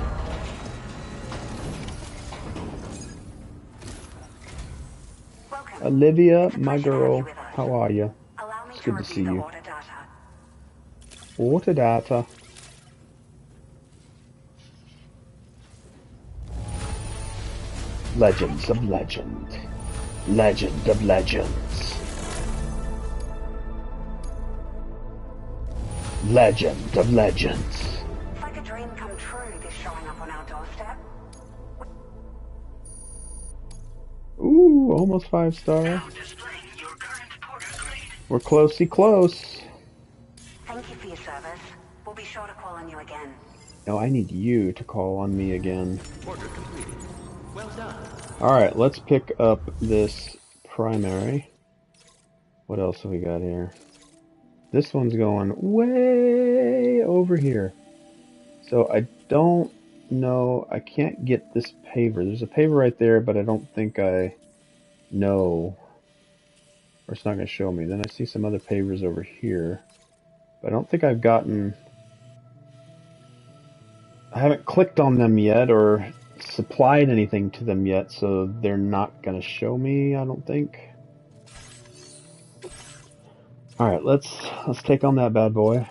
Olivia, my girl, how are you? It's good to see you. Order data. Legends of Legend. Legend of Legends. Legend of Legends. It's like a dream come true, this showing up on our doorstep. Ooh, almost 5-star. We're closey close. Thank you for your service. We'll be sure to call on you again. No, I need you to call on me again. Order completed. Well done. Alright, let's pick up this primary. What else have we got here? This one's going way over here. So I don't know. I can't get this paver. There's a paver right there, but I don't think I know. Or it's not going to show me. Then I see some other pavers over here. But I don't think I've gotten... I haven't clicked on them yet or supplied anything to them yet, so they're not going to show me, I don't think. Alright, let's take on that bad boy.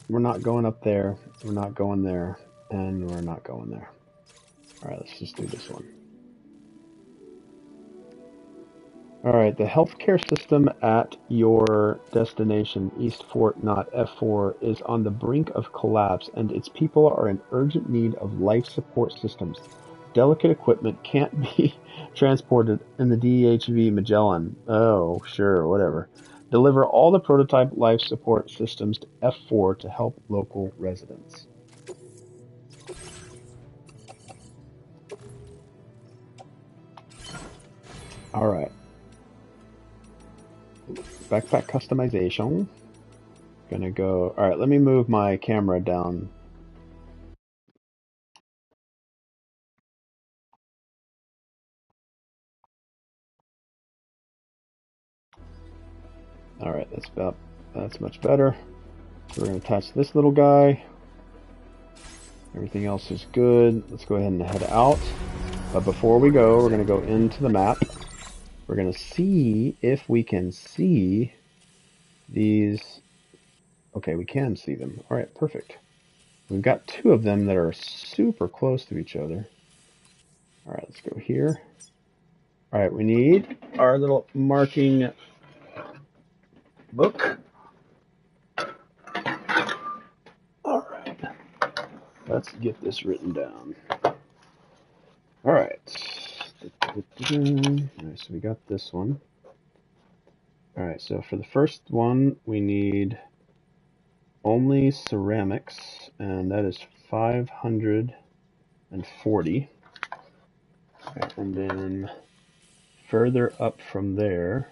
We're not going up there, we're not going there, and we're not going there. Alright, let's just do this one. Alright, the healthcare system at your destination, East Fort, not F4, is on the brink of collapse, and its people are in urgent need of life support systems. Delicate equipment can't be transported in the DHV Magellan. Oh, sure, whatever. Deliver all the prototype life support systems to F4 to help local residents. Alright. Backpack customization. Gonna go... Alright, let me move my camera down. Alright, that's much better. So we're gonna attach this little guy. Everything else is good. Let's go ahead and head out. But before we go, we're gonna go into the map. We're going to see if we can see these Okay, we can see them. All right, perfect. We've got two of them that are super close to each other. All right, let's go here. All right, we need our little marking book. All right, let's get this written down. All right. All right, so we got this one. All right, so for the first one, we need only ceramics, and that is 540. Right, and then further up from there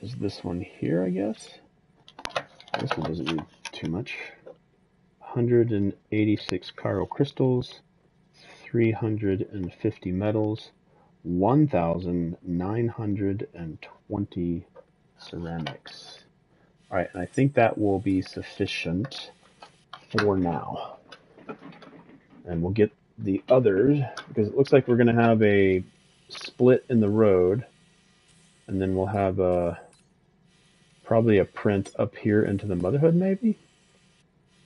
is this one here, I guess. This one doesn't need too much. 186 chiral crystals, 350 metals, 1,920 ceramics. All right, and I think that will be sufficient for now. And we'll get the others, because it looks like we're going to have a split in the road, and then we'll have probably a print up here into the motherhood, maybe?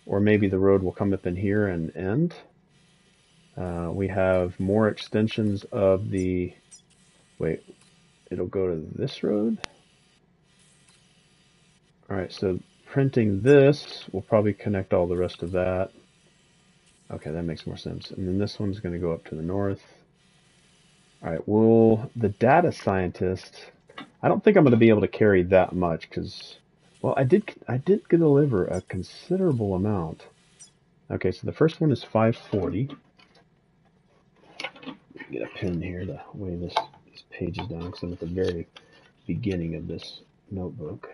Or maybe the road will come up in here and end. We have more extensions of the... Wait, it'll go to this road? Alright, so printing this will probably connect all the rest of that. Okay, that makes more sense. And then this one's going to go up to the north. Alright, well, the data scientist... I don't think I'm going to be able to carry that much, because... Well, I did deliver a considerable amount. Okay, so the first one is 540. Get a pen here to weigh these pages down, because I'm at the very beginning of this notebook.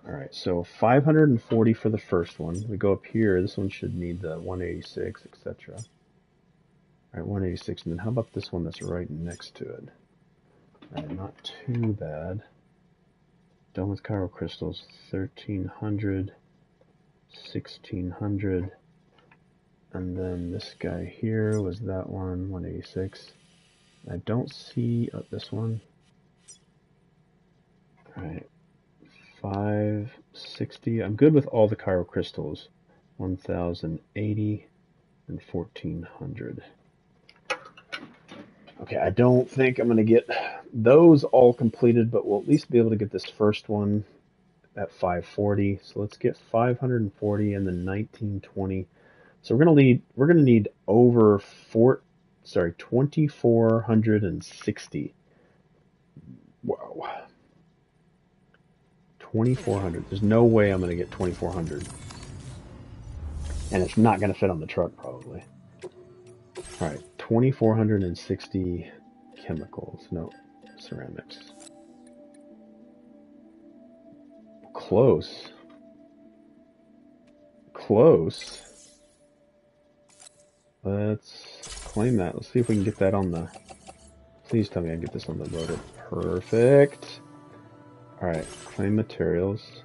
Alright, so 540 for the first one. We go up here, this one should need the 186, etc. Alright, 186, and then how about this one that's right next to it? Alright, not too bad. Done with chiral crystals, 1,300, 1,600, and then this guy here was that one, 186. I don't see this one. Alright, 560. I'm good with all the chiral crystals. 1,080 and 1,400. Okay, I don't think I'm going to get those all completed, but we'll at least be able to get this first one at 540. So let's get 540 and then 1920. So we're going to need over 2,460. Wow. 2,400. There's no way I'm going to get 2,400. And it's not going to fit on the truck, probably. All right, 2,460 chemicals. No, ceramics. Close. Close. Let's claim that. Let's see if we can get that on the... Please tell me I can get this on the loader. Perfect. All right, claim materials.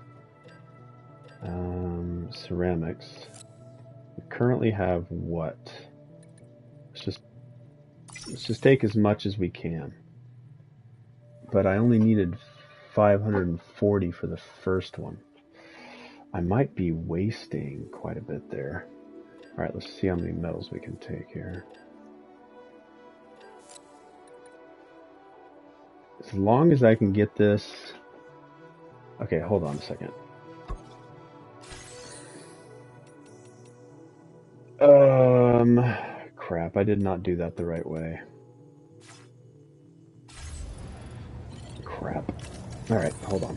Ceramics. We currently have what? Let's just take as much as we can. But I only needed 540 for the first one. I might be wasting quite a bit there. Alright, let's see how many metals we can take here. As long as I can get this... Okay, hold on a second. Crap, I did not do that the right way. Crap. Alright, hold on.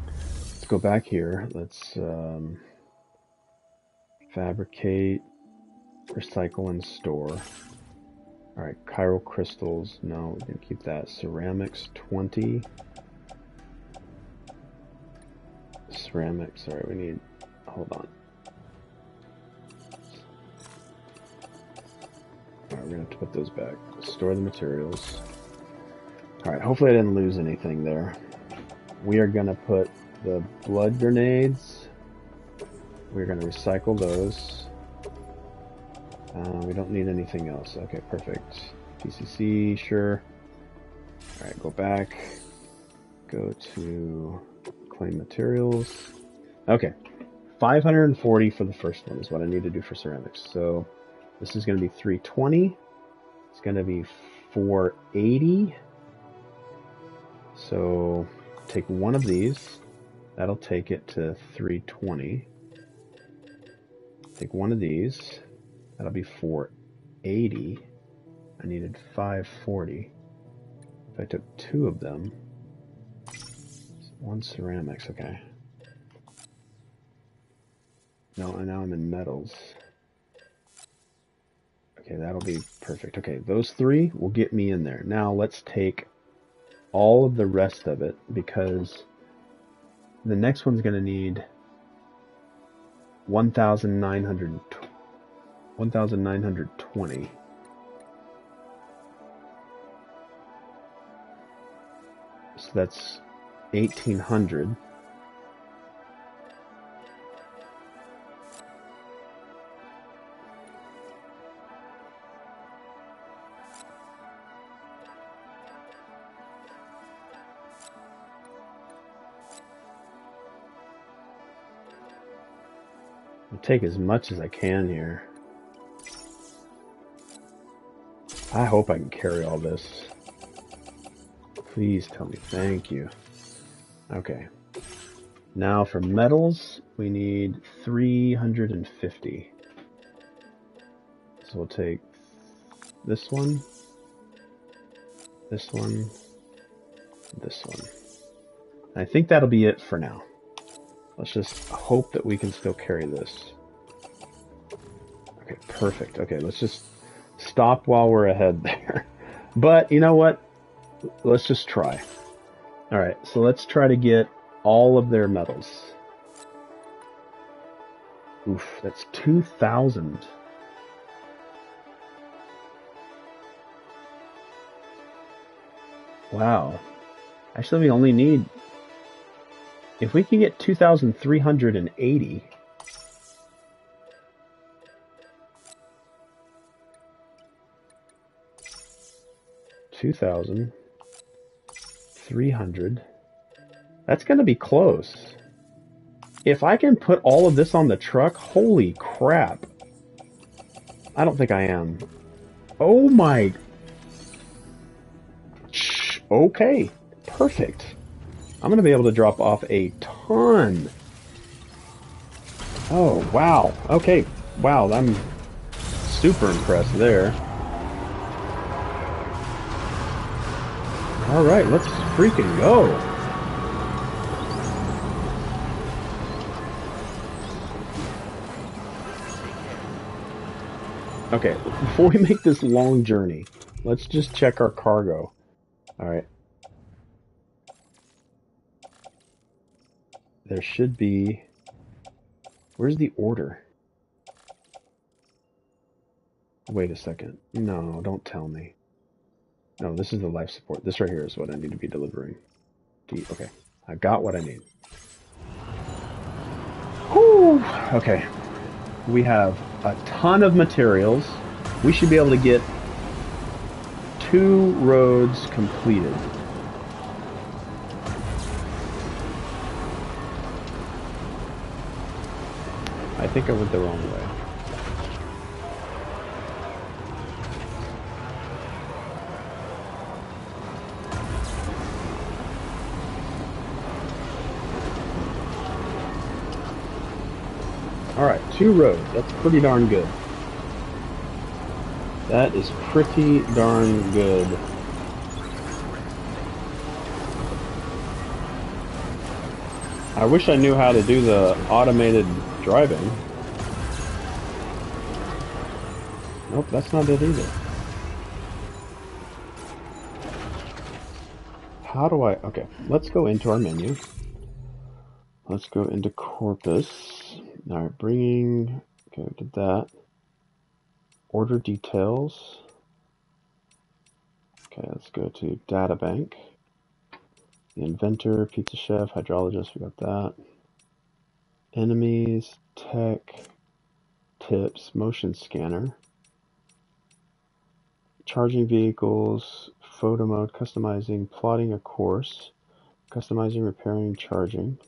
Let's go back here. Let's fabricate, recycle, and store. Alright, chiral crystals. No, we're going to keep that. Ceramics, 20. Ceramics, alright, we need... Hold on. Alright, we're going to have to put those back. Store the materials. Alright, hopefully I didn't lose anything there. We are going to put the blood grenades. We're going to recycle those. We don't need anything else. Okay, perfect. PCC, sure. Alright, go back. Go to Claim materials. Okay. 540 for the first one is what I need to do for ceramics. So this is going to be 320. It's going to be 480. So take one of these. That'll take it to 320. Take one of these. That'll be 480. I needed 540. If I took two of them, one ceramics, okay. No, and now I'm in metals. Okay, that'll be perfect. Okay, those three will get me in there. Now let's take all of the rest of it, because the next one's going to need 1,920. So that's 1,800. I'll take as much as I can here. I hope I can carry all this. Please tell me. Thank you. Okay. Now for metals, we need 350. So we'll take this one, this one, this one. I think that'll be it for now. Let's just hope that we can still carry this. Okay, perfect. Okay, let's just stop while we're ahead there. But you know what? Let's just try. Alright, so let's try to get all of their metals. Oof, that's 2,000. Wow. Actually, we only need... If we can get 2,380... 2,300. That's going to be close. If I can put all of this on the truck, holy crap. I don't think I am. Oh my... Okay, perfect. I'm going to be able to drop off a ton. Oh, wow. Okay, wow, I'm super impressed there. Alright, let's freaking go. Okay, before we make this long journey, let's just check our cargo. Alright. There should be... Where's the order? Wait a second. No, don't tell me. No, this is the life support. This right here is what I need to be delivering. Okay, I got what I need. Whew! Okay. We have a ton of materials. We should be able to get 2 roads completed. I think I went the wrong way. Alright, 2 roads. That's pretty darn good. That is pretty darn good. I wish I knew how to do the automated driving. Nope, that's not it either. How do I... Okay, let's go into our menu. Let's go into Corpus. Alright, bringing... Okay, we did that. Order details. Okay, let's go to Data Bank. The Inventor, Pizza Chef, Hydrologist, we got that. Enemies, Tech, Tips, Motion Scanner. Charging vehicles, photo mode, customizing, plotting a course, Customizing, repairing, charging.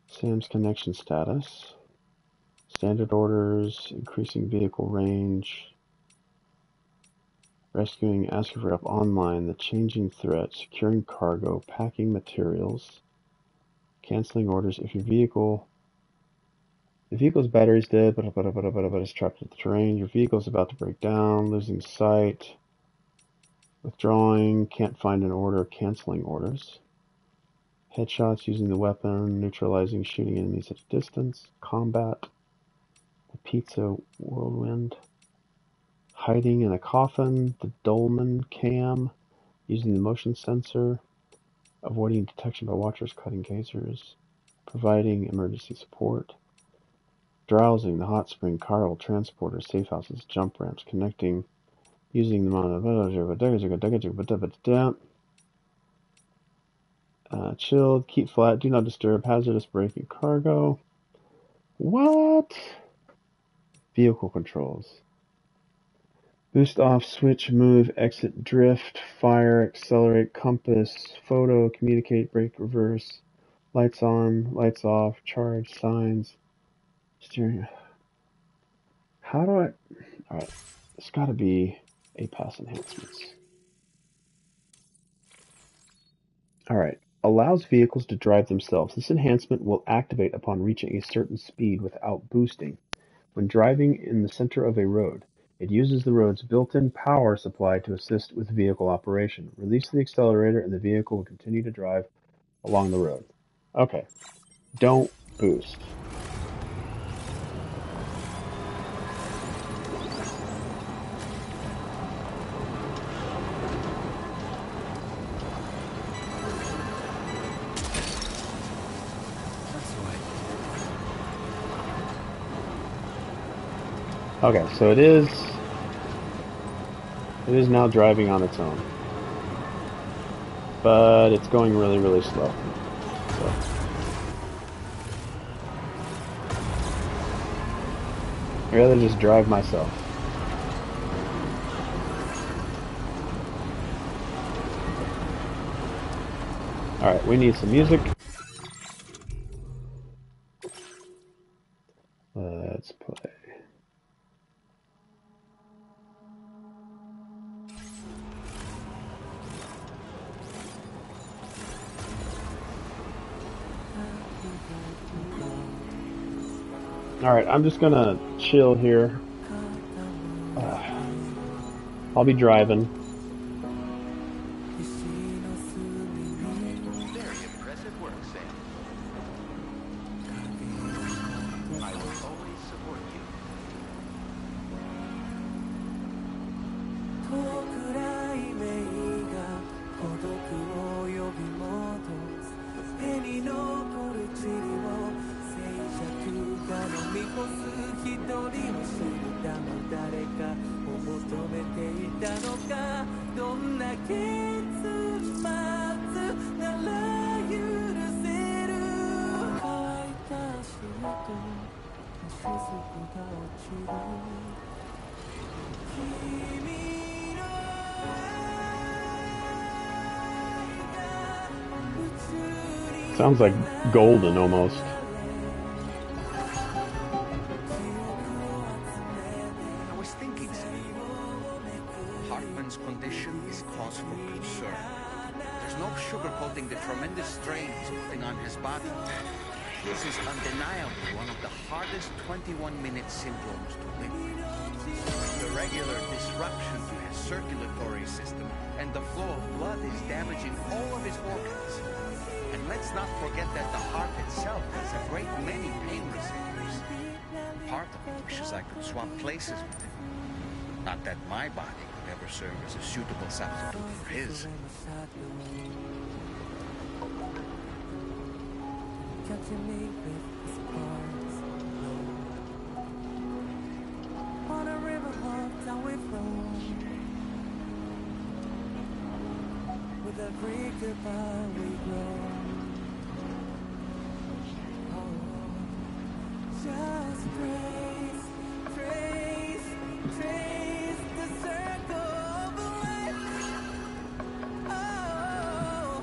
Sam's connection status. Standard orders, increasing vehicle range. Rescuing, asking for help online, the changing threat, securing cargo, packing materials. Canceling orders if your vehicle... The vehicle's battery's dead, but it's trapped in the terrain. Your vehicle's about to break down, losing sight. Withdrawing, can't find an order, canceling orders. Headshots using the weapon, neutralizing, shooting enemies at a distance. Combat. The pizza whirlwind. Hiding in a coffin. The dolman cam, using the motion sensor. Avoiding detection by watchers, cutting casers. Providing emergency support. Drowsing, the hot spring, cargo, transporter, safe houses, jump ramps, connecting, using the chilled, keep flat, do not disturb, hazardous braking, cargo. What? Vehicle controls. Boost off, switch, move, exit, drift, fire, accelerate, compass, photo, communicate, brake, reverse, lights on, lights off, charge, signs, steering. How do I... Alright, there's gotta be A-Pass enhancements. Alright, allows vehicles to drive themselves. This enhancement will activate upon reaching a certain speed without boosting. When driving in the center of a road, it uses the road's built-in power supply to assist with vehicle operation. Release the accelerator and the vehicle will continue to drive along the road. Okay, don't boost. Okay, so it is now driving on its own, but it's going really, really slow. So. I'd rather just drive myself. Alright, we need some music. Let's play. Alright, I'm just gonna chill here. I'll be driving. Very impressive work, Sam. I will always support you. Sounds like Golden almost. I was thinking, Steve. Hartman's condition is cause for concern. There's no sugarcoating the tremendous strain he's putting on his body. This is undeniably one of the hardest 21-minute syndromes to live with. The regular disruption to his circulatory system and the flow of blood is damaging all of his organs. And let's not forget that the heart itself has a great many pain receptors. Part of me wishes I could swap places with him. Not that my body could ever serve as a suitable substitute for his. On a river walk down we flow, with every goodbye we grow. Just trace the circle of life. Oh,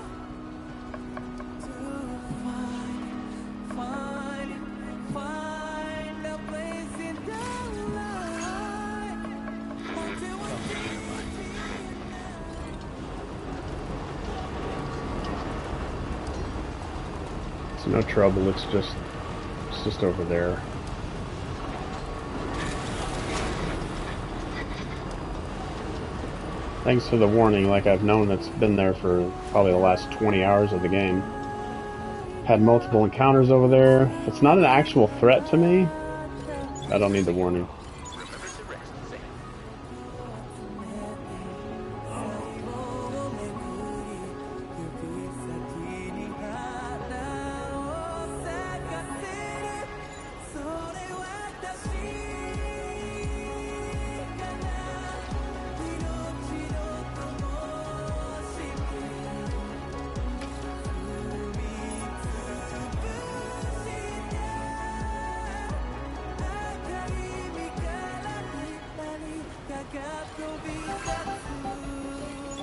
It's no trouble, it's just over there. Thanks for the warning, like I've known it's been there for probably the last 20 hours of the game. Had multiple encounters over there. If it's not an actual threat to me, I don't need the warning.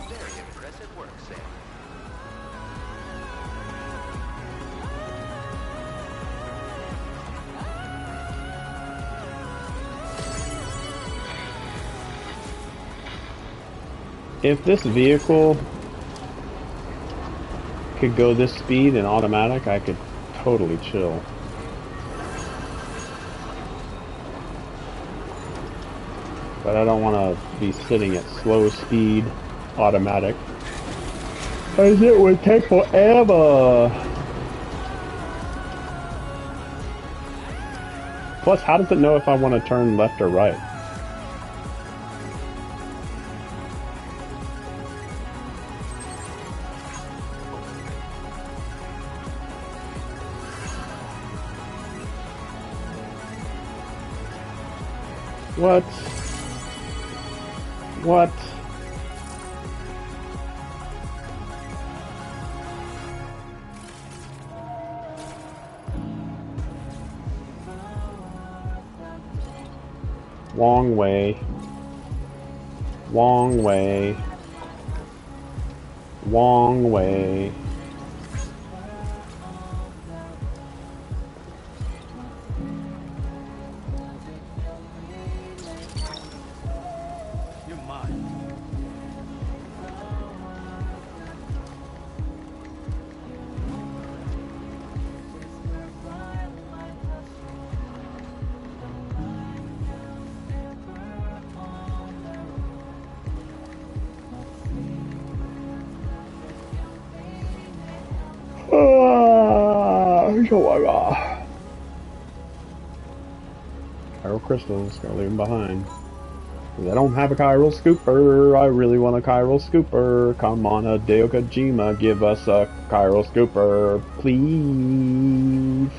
Very impressive work, Sam. If this vehicle could go this speed in automatic, I could totally chill. But I don't want to be sitting at slow speed automatic, as it would take forever. Plus, how does it know if I want to turn left or right? What? What? Wrong way. Wrong way. Wrong way. Chiral crystals, gotta leave them behind. I don't have a chiral scooper. I really want a chiral scooper. Come on, Hideo Kojima, give us a chiral scooper, please.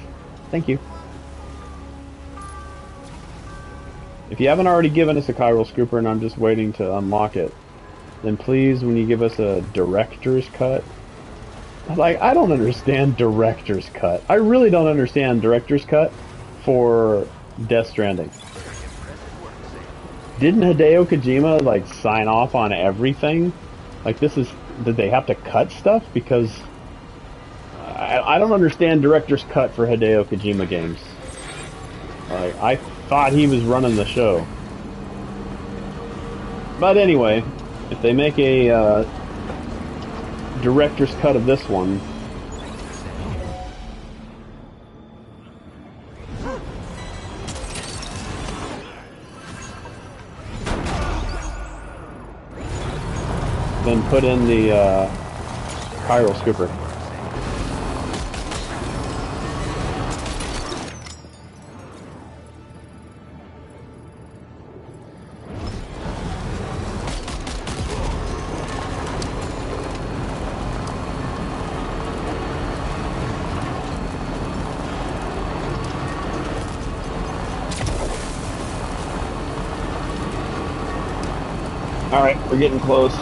Thank you. If you haven't already given us a chiral scooper and I'm just waiting to unlock it, then please, when you give us a director's cut, like, I don't understand director's cut. I really don't understand director's cut for Death Stranding. Didn't Hideo Kojima, like, sign off on everything? Like, did they have to cut stuff? Because I don't understand director's cut for Hideo Kojima games. Like, I thought he was running the show. But anyway, if they make a director's cut of this one, then put in the chiral scooper. Alright, we're getting close.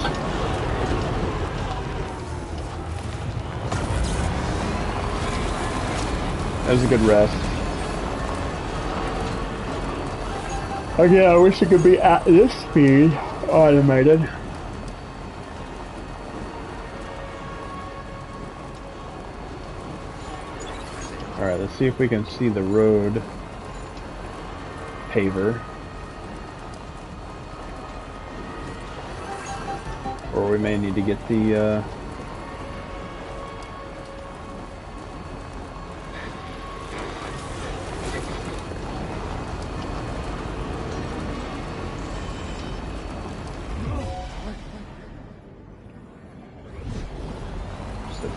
That was a good rest. Okay, I wish it could be at this speed, automated. Alright, let's see if we can see the road paver. Or we may need to get the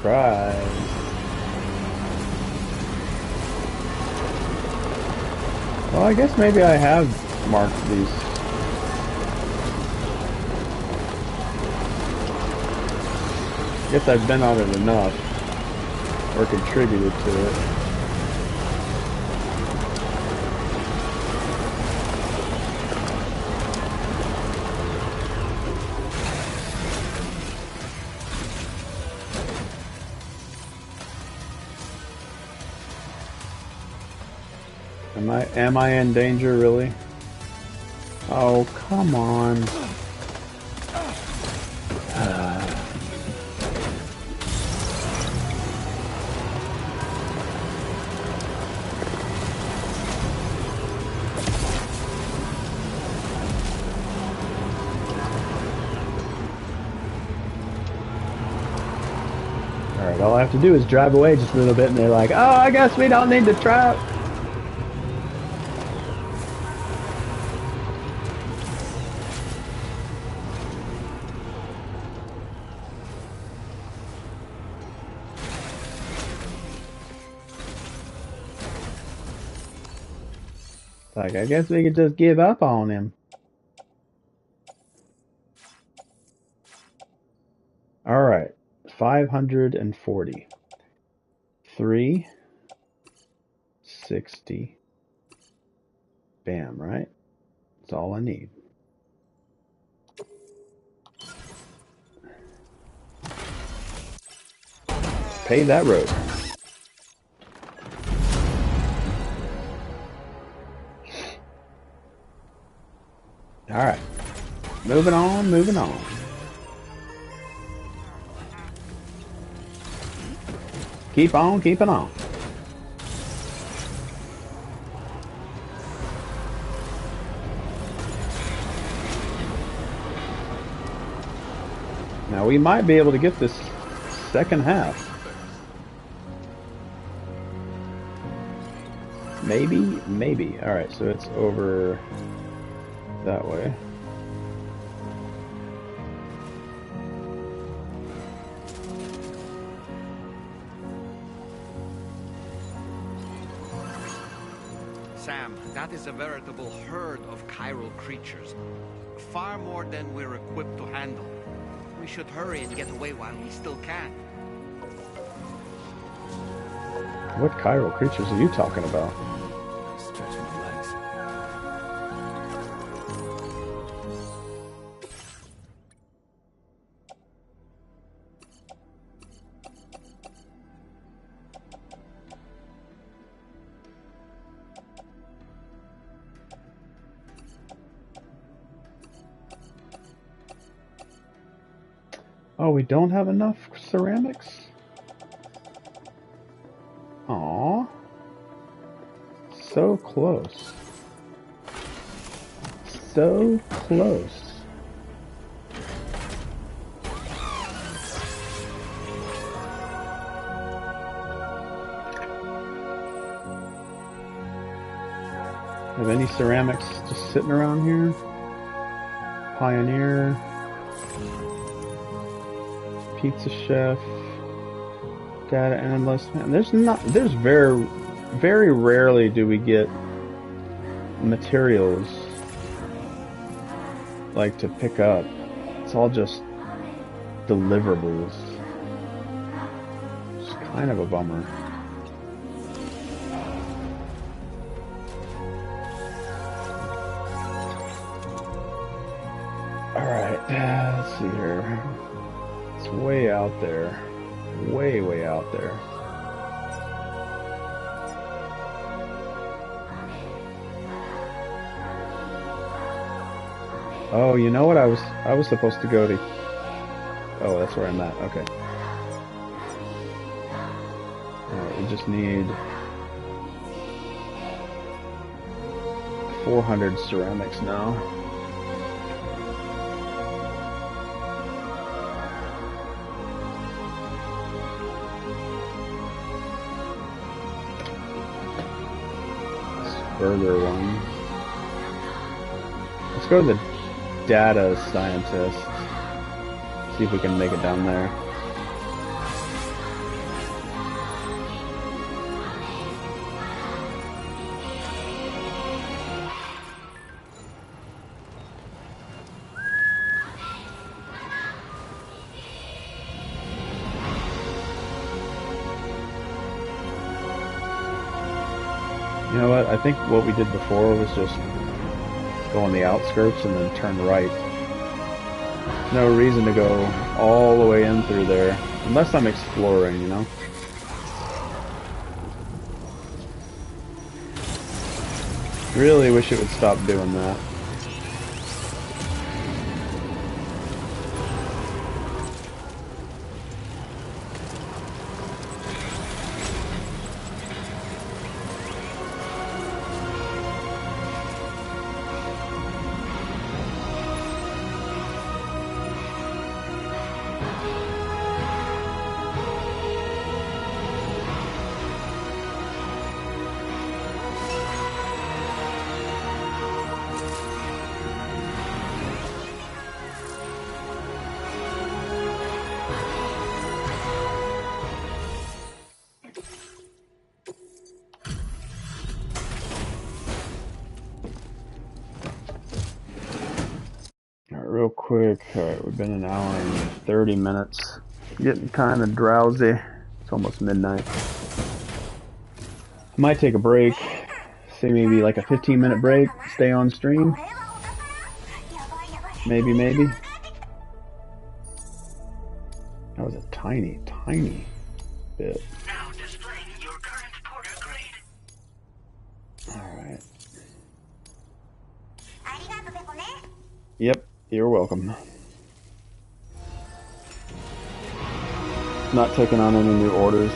Surprise. Well, I guess maybe I have marked these. I guess I've been on it enough, or contributed to it. Am I in danger, really? Oh, come on. Alright, all I have to do is drive away just a little bit and they're like, oh, I guess we don't need to trap. Like, I guess we could just give up on him. Alright, 540. 360. Bam, right? That's all I need. Pay that road. Alright. Moving on, moving on. Keep on keeping on. Now we might be able to get this second half. Maybe, maybe. Alright, so it's over that way. Sam, that is a veritable herd of chiral creatures. Far more than we're equipped to handle. We should hurry and get away while we still can. What chiral creatures are you talking about? Stretch my legs. Oh, we don't have enough ceramics? Aww. So close. So close. Have any ceramics just sitting around here? Pioneer. Pizza Chef. Data analyst. Man, there's very rarely do we get materials like to pick up. It's all just deliverables. It's kind of a bummer. Alright, let's see here. It's way out there. Way out there. Oh, you know what? I was supposed to go to. Oh, that's where I'm at. Okay. Alright, we just need 400 ceramics now. Further one. Let's go to the data scientist. See if we can make it down there. You know what? I think what we did before was just go on the outskirts and then turn right. No reason to go all the way in through there, unless I'm exploring, you know? Really wish it would stop doing that. Real quick, alright, we've been an hour and 30 minutes. Getting kind of drowsy. It's almost midnight. Might take a break. Say maybe like a 15-minute break. Stay on stream. Maybe. That was a tiny bit. Now displaying your current porter grade. Alright. Yep, you're welcome. Not taking on any new orders.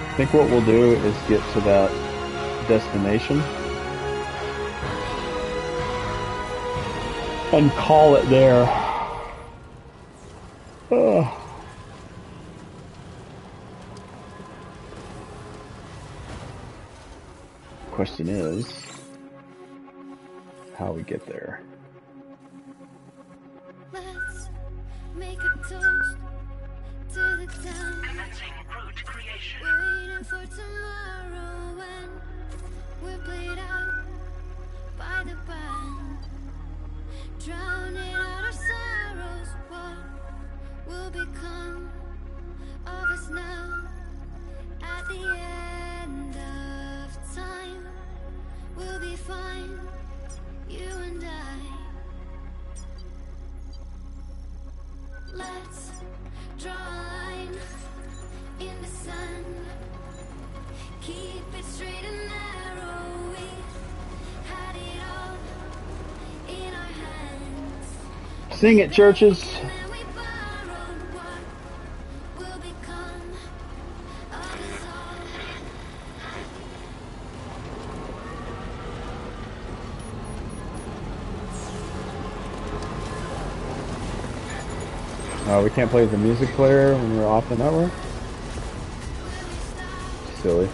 I think what we'll do is get to that destination and call it there. Ugh. Question is how we get there. Let's make a toast to the time. Commencing route creation. Waiting for tomorrow when we're played out by the band. Drowning out our sorrows, what will become of us now? At the end of time, we'll be fine, you and I. Let's draw a line in the sun. Keep it straight and narrow. We had it all in our hands. Sing it, churches. And we borrowed what will become of us all. We can't play the music player when we're off the network? Silly.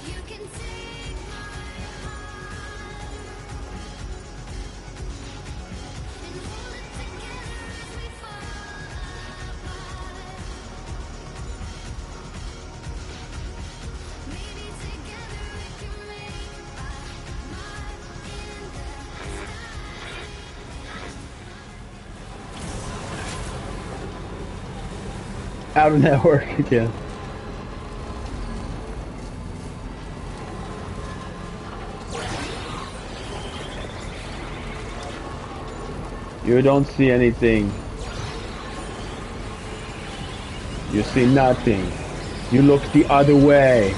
You can take my heart and hold it together as we fall apart. Maybe together we can make a mark in the sky. Out of network again. You don't see anything. You see nothing. You look the other way.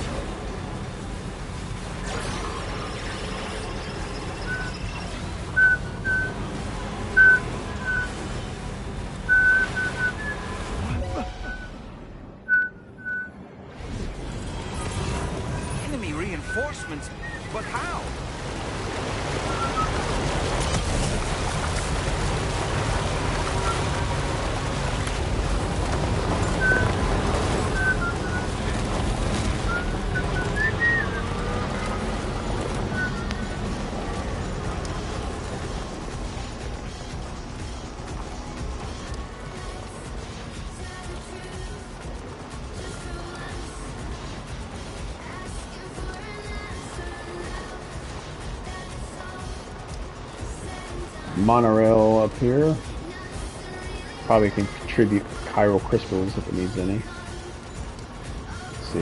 Enemy reinforcements? But how? Monorail up here. Probably can contribute chiral crystals if it needs any. Let's see.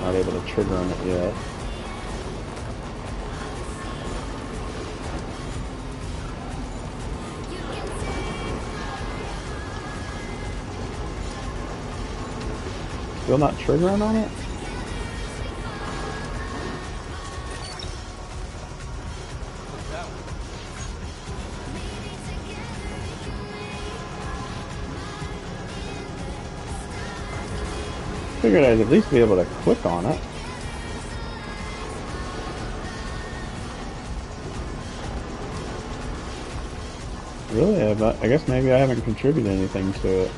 Not able to trigger on it yet. Still not triggering on it? Figured I'd at least be able to click on it. Really? I guess maybe I haven't contributed anything to it.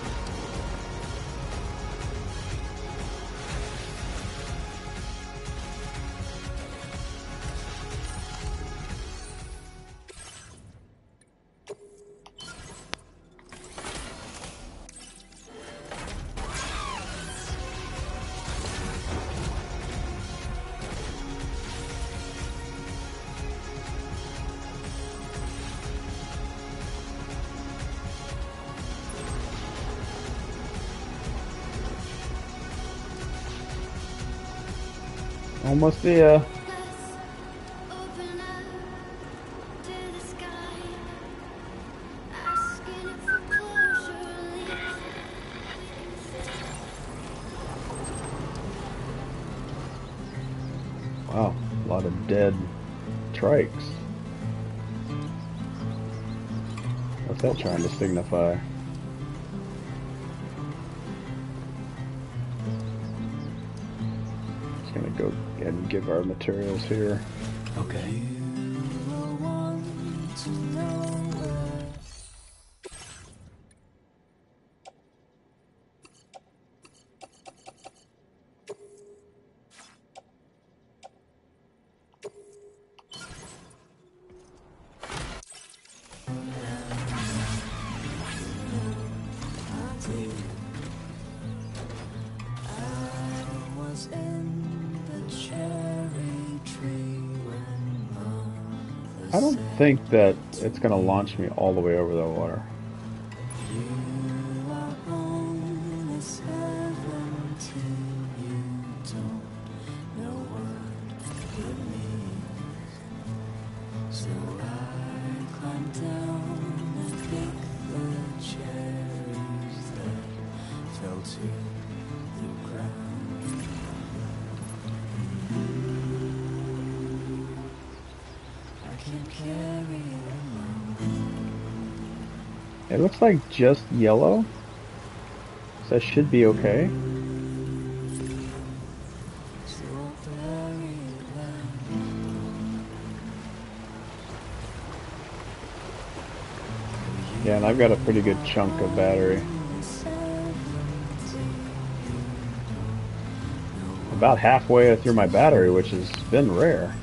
Almost there. Wow, a lot of dead trikes. What's that trying to signify? Just gonna go ahead and give our materials here. Okay. I don't think that it's going to launch me all the way over the water. It looks like just yellow, so that should be okay. Yeah, and I've got a pretty good chunk of battery. About halfway through my battery, which has been rare.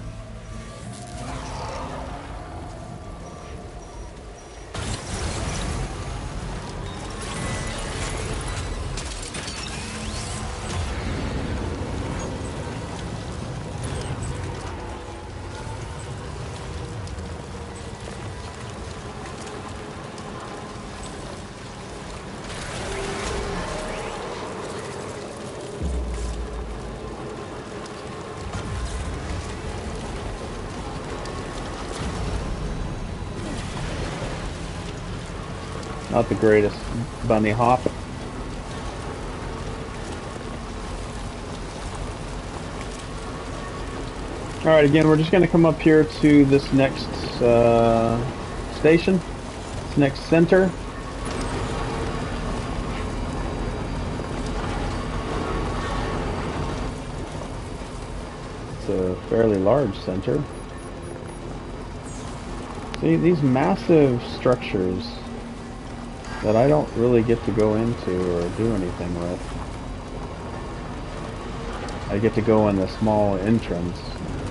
Not the greatest bunny hop. Alright, again, we're just going to come up here to this next station, this next center. It's a fairly large center. See, these massive structures that I don't really get to go into or do anything with. I get to go in the small entrance.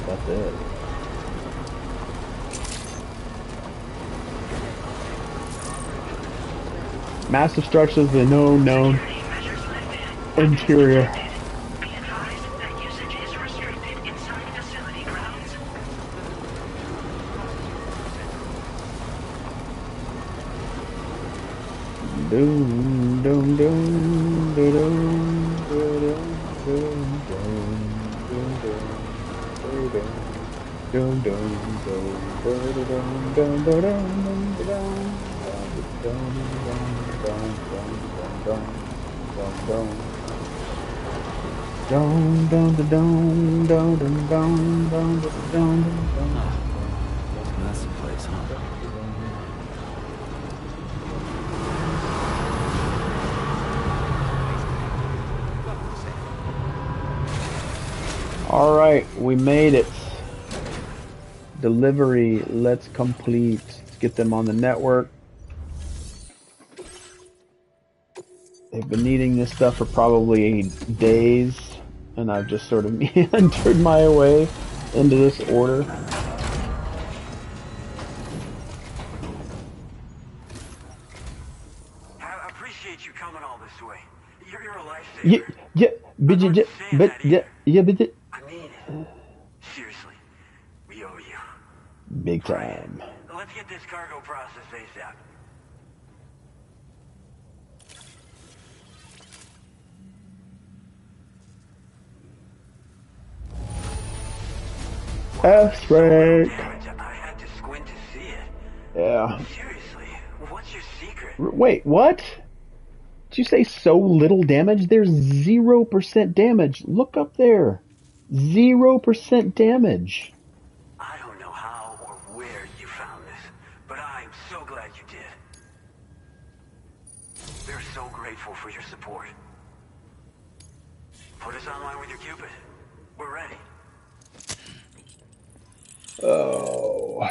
That's it. Massive structures with no known interior. Doom, doom, doom, doom, doom, doom, doom, doom, doom, doom, doom, doom, That's the place, huh? All right, we made it. Delivery, let's complete. Let's get them on the network. They've been needing this stuff for probably days, and I've just sort of meandered my way into this order. I appreciate you coming all this way. You're a lifesaver. I mean it. Seriously, we owe you. Big time. Let's get this cargo processed ASAP. F-Rank. I had to squint to see it. Yeah. Seriously, what's your secret? Wait, what? Did you say so little damage? There's 0% damage. Look up there. 0% damage. I don't know how or where you found this, but I'm so glad you did. We're so grateful for your support. Put us online with your Cupid. We're ready. Oh.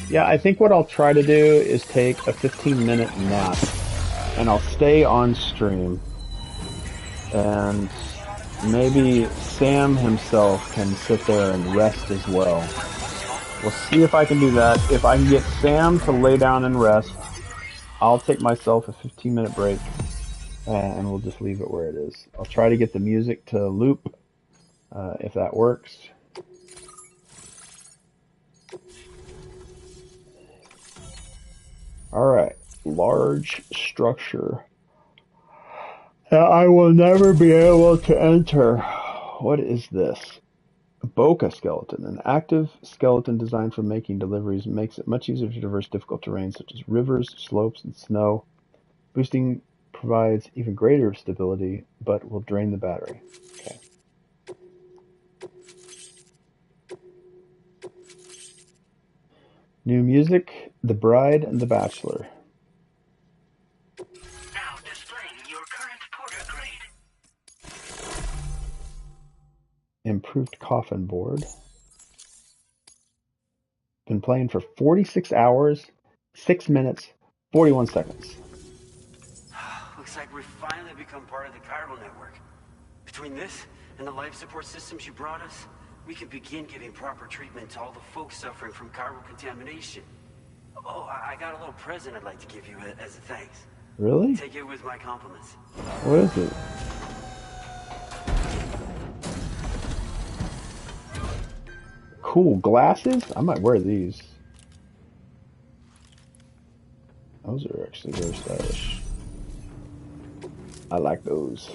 Yeah, I think what I'll try to do is take a 15-minute nap, and I'll stay on stream, and maybe Sam himself can sit there and rest as well. We'll see if I can do that. If I can get Sam to lay down and rest, I'll take myself a 15-minute break, and we'll just leave it where it is. I'll try to get the music to loop, if that works. Alright, large structure. I will never be able to enter. What is this? Boca skeleton. An active skeleton designed for making deliveries makes it much easier to traverse difficult terrain such as rivers, slopes, and snow. Boosting provides even greater stability, but will drain the battery. Okay. New music, The Bride and the Bachelor. Now displaying your current porter grade. Improved coffin board. Been playing for 46 hours, 6 minutes, 41 seconds. Looks like we've finally become part of the chiral network. Between this and the life support systems you brought us, we can begin giving proper treatment to all the folks suffering from chiral contamination. Oh, I got a little present I'd like to give you as a thanks. Really? Take it with my compliments. What is it? Cool glasses? I might wear these. Those are actually very stylish. I like those.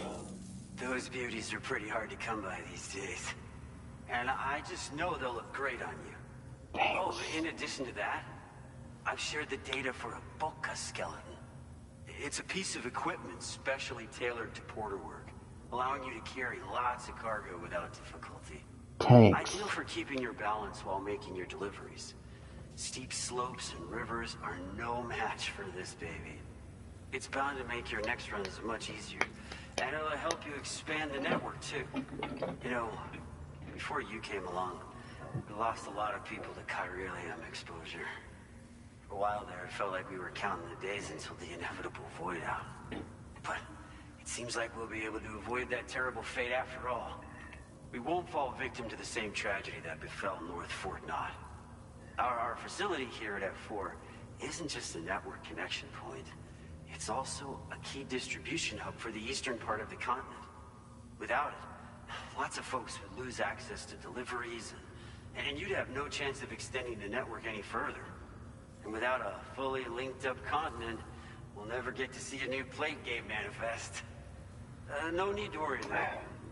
Those beauties are pretty hard to come by these days. And I just know they'll look great on you. Thanks. Oh, in addition to that, I've shared the data for a Boca skeleton. It's a piece of equipment specially tailored to porter work, allowing you to carry lots of cargo without difficulty. Thanks. Ideal for keeping your balance while making your deliveries. Steep slopes and rivers are no match for this baby. It's bound to make your next runs much easier, and it'll help you expand the network too. You know, before you came along, we lost a lot of people to chiralium exposure. For a while there, it felt like we were counting the days until the inevitable void out. But it seems like we'll be able to avoid that terrible fate after all. We won't fall victim to the same tragedy that befell North Fort Knott. Our facility here at F4 isn't just a network connection point. It's also a key distribution hub for the eastern part of the continent. Without it, lots of folks would lose access to deliveries, and you'd have no chance of extending the network any further. And without a fully linked up continent, We'll never get to see a new plate game manifest. No need to worry, though.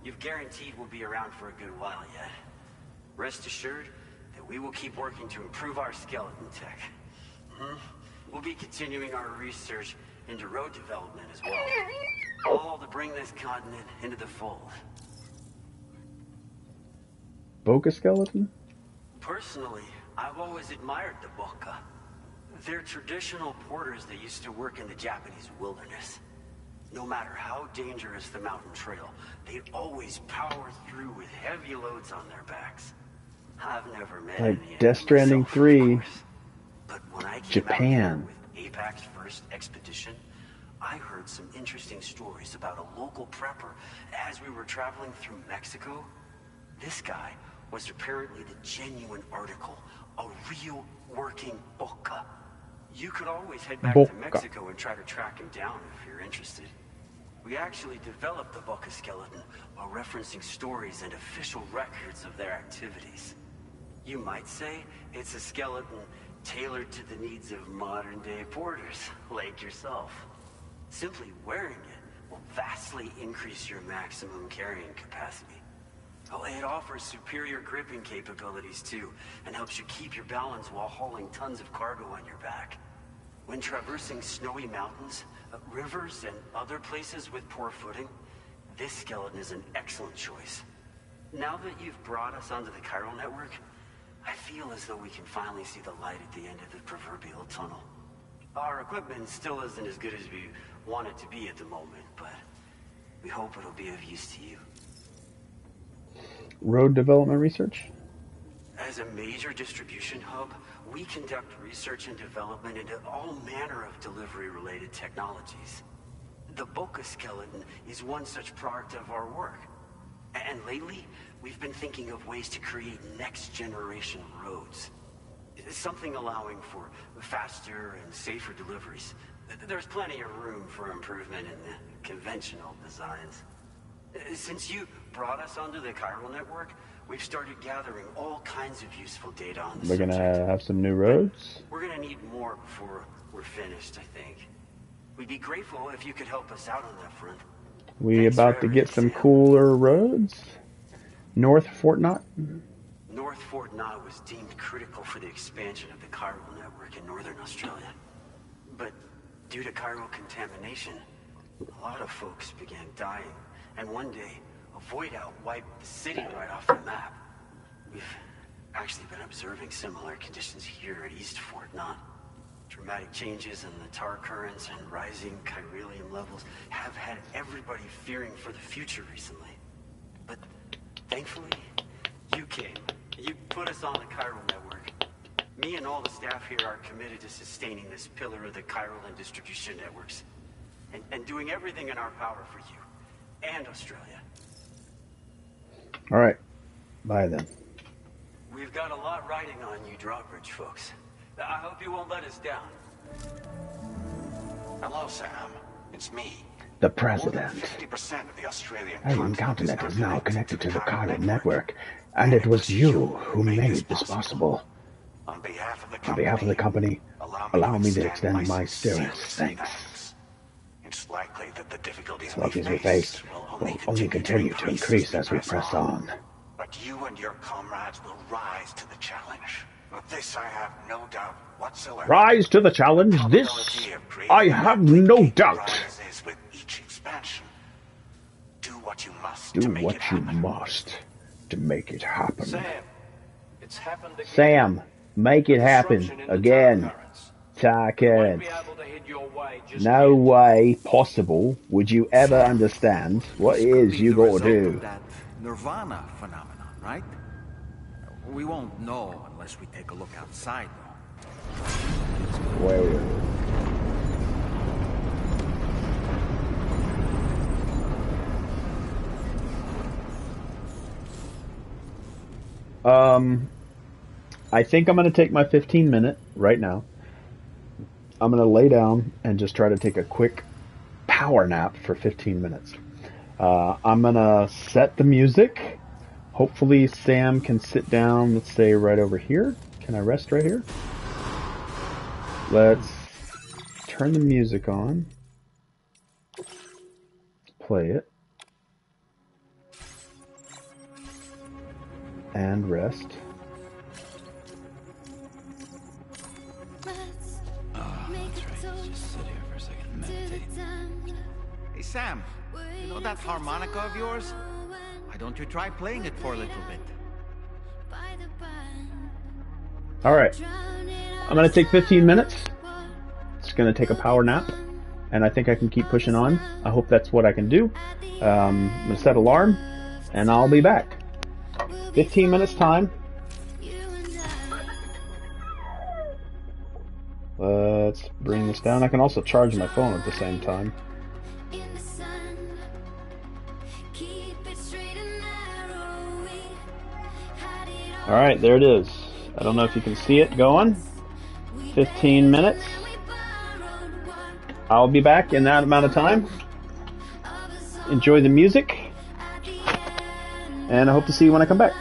You've guaranteed we'll be around for a good while yet. Rest assured that we will keep working to improve our skeleton tech. We'll be continuing our research into road development as well. All to bring this continent into the fold. Boca skeleton? Personally, I've always admired the Boca. They're traditional porters that used to work in the Japanese wilderness. No matter how dangerous the mountain trail, they'd always power through with heavy loads on their backs. I've never met any Like Death Stranding myself, 3, but when I came Japan. out here with APAC's first expedition, I heard some interesting stories about a local prepper as we were traveling through Mexico. This guy was apparently the genuine article, a real working Boca. You could always head back to Mexico and try to track him down if you're interested. We actually developed the Boca skeleton while referencing stories and official records of their activities. You might say it's a skeleton tailored to the needs of modern-day porters, like yourself. Simply wearing it will vastly increase your maximum carrying capacity. Oh, it offers superior gripping capabilities too, and helps you keep your balance while hauling tons of cargo on your back. When traversing snowy mountains, rivers, and other places with poor footing, this skeleton is an excellent choice. Now that you've brought us onto the chiral network, I feel as though we can finally see the light at the end of the proverbial tunnel. Our equipment still isn't as good as we want it to be at the moment, but we hope it'll be of use to you. Road development research? As a major distribution hub, we conduct research and development into all manner of delivery-related technologies. The Boca skeleton is one such product of our work. And lately, we've been thinking of ways to create next-generation roads. Something allowing for faster and safer deliveries. There's plenty of room for improvement in the conventional designs. Since you brought us onto the chiral network, we've started gathering all kinds of useful data on the We're subject. gonna have some new roads? We're gonna need more before we're finished, I think. We'd be grateful if you could help us out on that front. We Thanks about for to get everything, some Sam. cooler roads? North Fort Knott? North Fort Knott was deemed critical for the expansion of the chiral network in northern Australia. But due to chiral contamination, a lot of folks began dying. And one day, a void out wiped the city right off the map. We've actually been observing similar conditions here at East Fort Knott. Dramatic changes in the tar currents and rising chiralium levels have had everybody fearing for the future recently. But thankfully, you came. You put us on the chiral network. Me and all the staff here are committed to sustaining this pillar of the chiral and distribution networks. And doing everything in our power for you and Australia. Alright. Bye then. We've got a lot riding on you drawbridge folks. I hope you won't let us down. Hello, Sam. It's me. The President. 50% of the Australian Alien continent is now connected to the chiral network, and it was you who made this possible. On behalf of the company, allow me to extend my sincerest thanks. It's likely that the difficulties we face will only continue to increase as we press on. But you and your comrades will rise to the challenge. Of this, I have no doubt whatsoever. Rise to the challenge, this I have no doubt. Rises with each expansion. Do what you must Do to make what it you happen. must to make it happen. Sam, it's happened again. Sam, make it happen Disruption in the again. time currents. Tarkin. Won't be able to head your way just No yet. way possible would you ever understand what it is you gotta do. That nirvana phenomenon, right? We won't know unless we take a look outside, though. Wait. I think I'm gonna take my 15-minute right now. I'm gonna lay down and just try to take a quick power nap for 15 minutes. I'm gonna set the music. Hopefully Sam can sit down, let's say right over here. Can I rest right here? Let's turn the music on. Play it. And rest. Oh, that's right. Just sit here for a second and meditate. Hey, Sam, you know that harmonica of yours? Why don't you try playing it for a little bit? Alright. I'm going to take 15 minutes. It's going to take a power nap. And I think I can keep pushing on. I hope that's what I can do. I'm going to set alarm. And I'll be back. 15 minutes time. Let's bring this down. I can also charge my phone at the same time. Alright, there it is. I don't know if you can see it going. 15 minutes. I'll be back in that amount of time. Enjoy the music. And I hope to see you when I come back.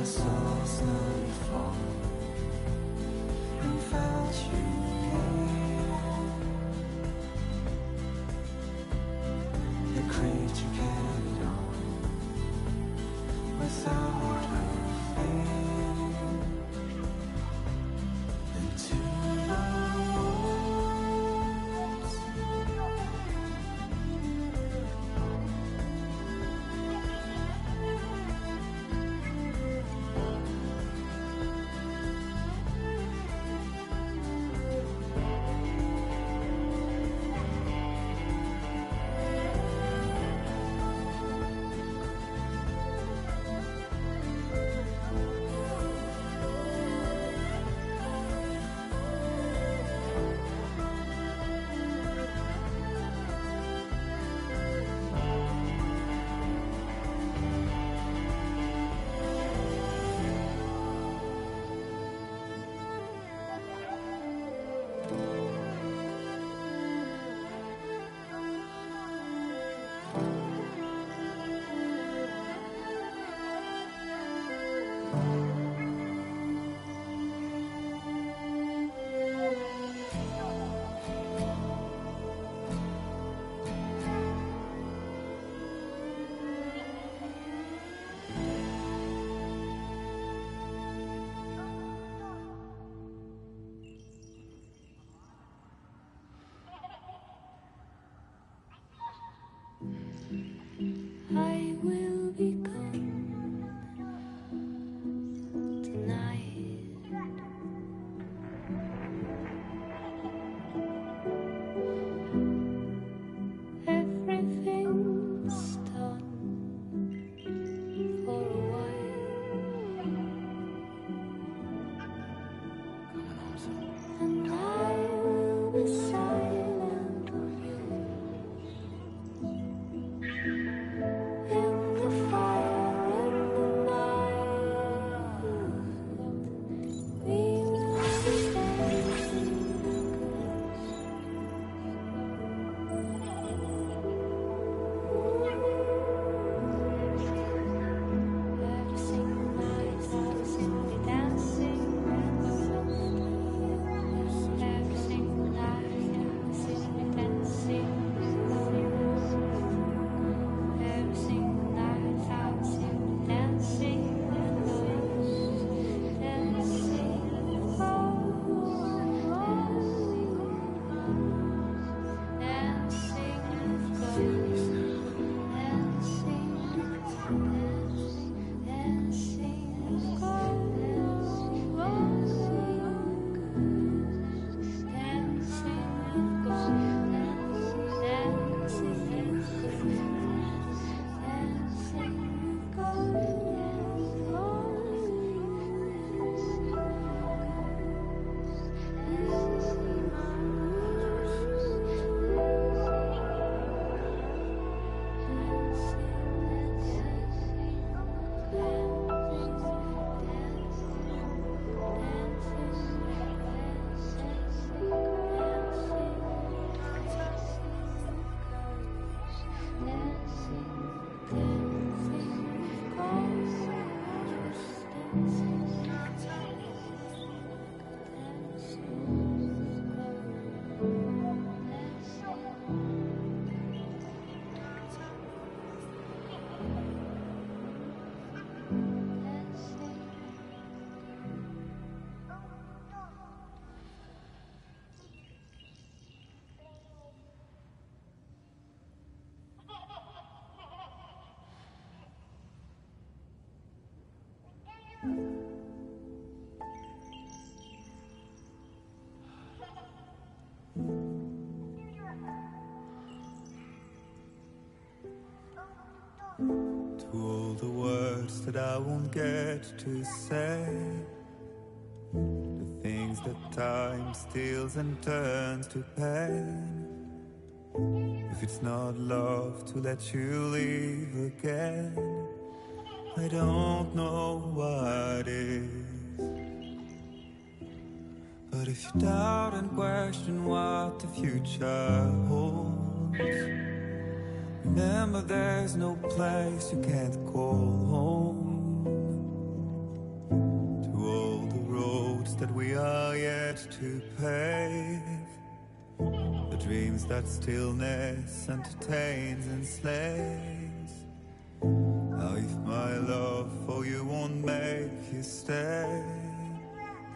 I saw snow fall and felt you near. The creature carried on without a fear into the woods. I will be gone tonight. Everything's done for a while. And I will be silent of you. In the fire, in the night, we will stand in the Every single night, I was simply dancing. Every single night, I was simply dancing. Every single night, I was simply dancing with ghosts, dancing with ghosts, dancing with ghosts, dancing with ghosts, dancing with ghosts, dancing with To all the words that I won't get to say, the things that time steals and turns to pain. If it's not love to let you leave again, I don't know what is. But if you doubt and question what the future holds, remember there's no place you can't call home. that we are yet to pave, the dreams that stillness entertains and slays. Now if my love for you won't make you stay,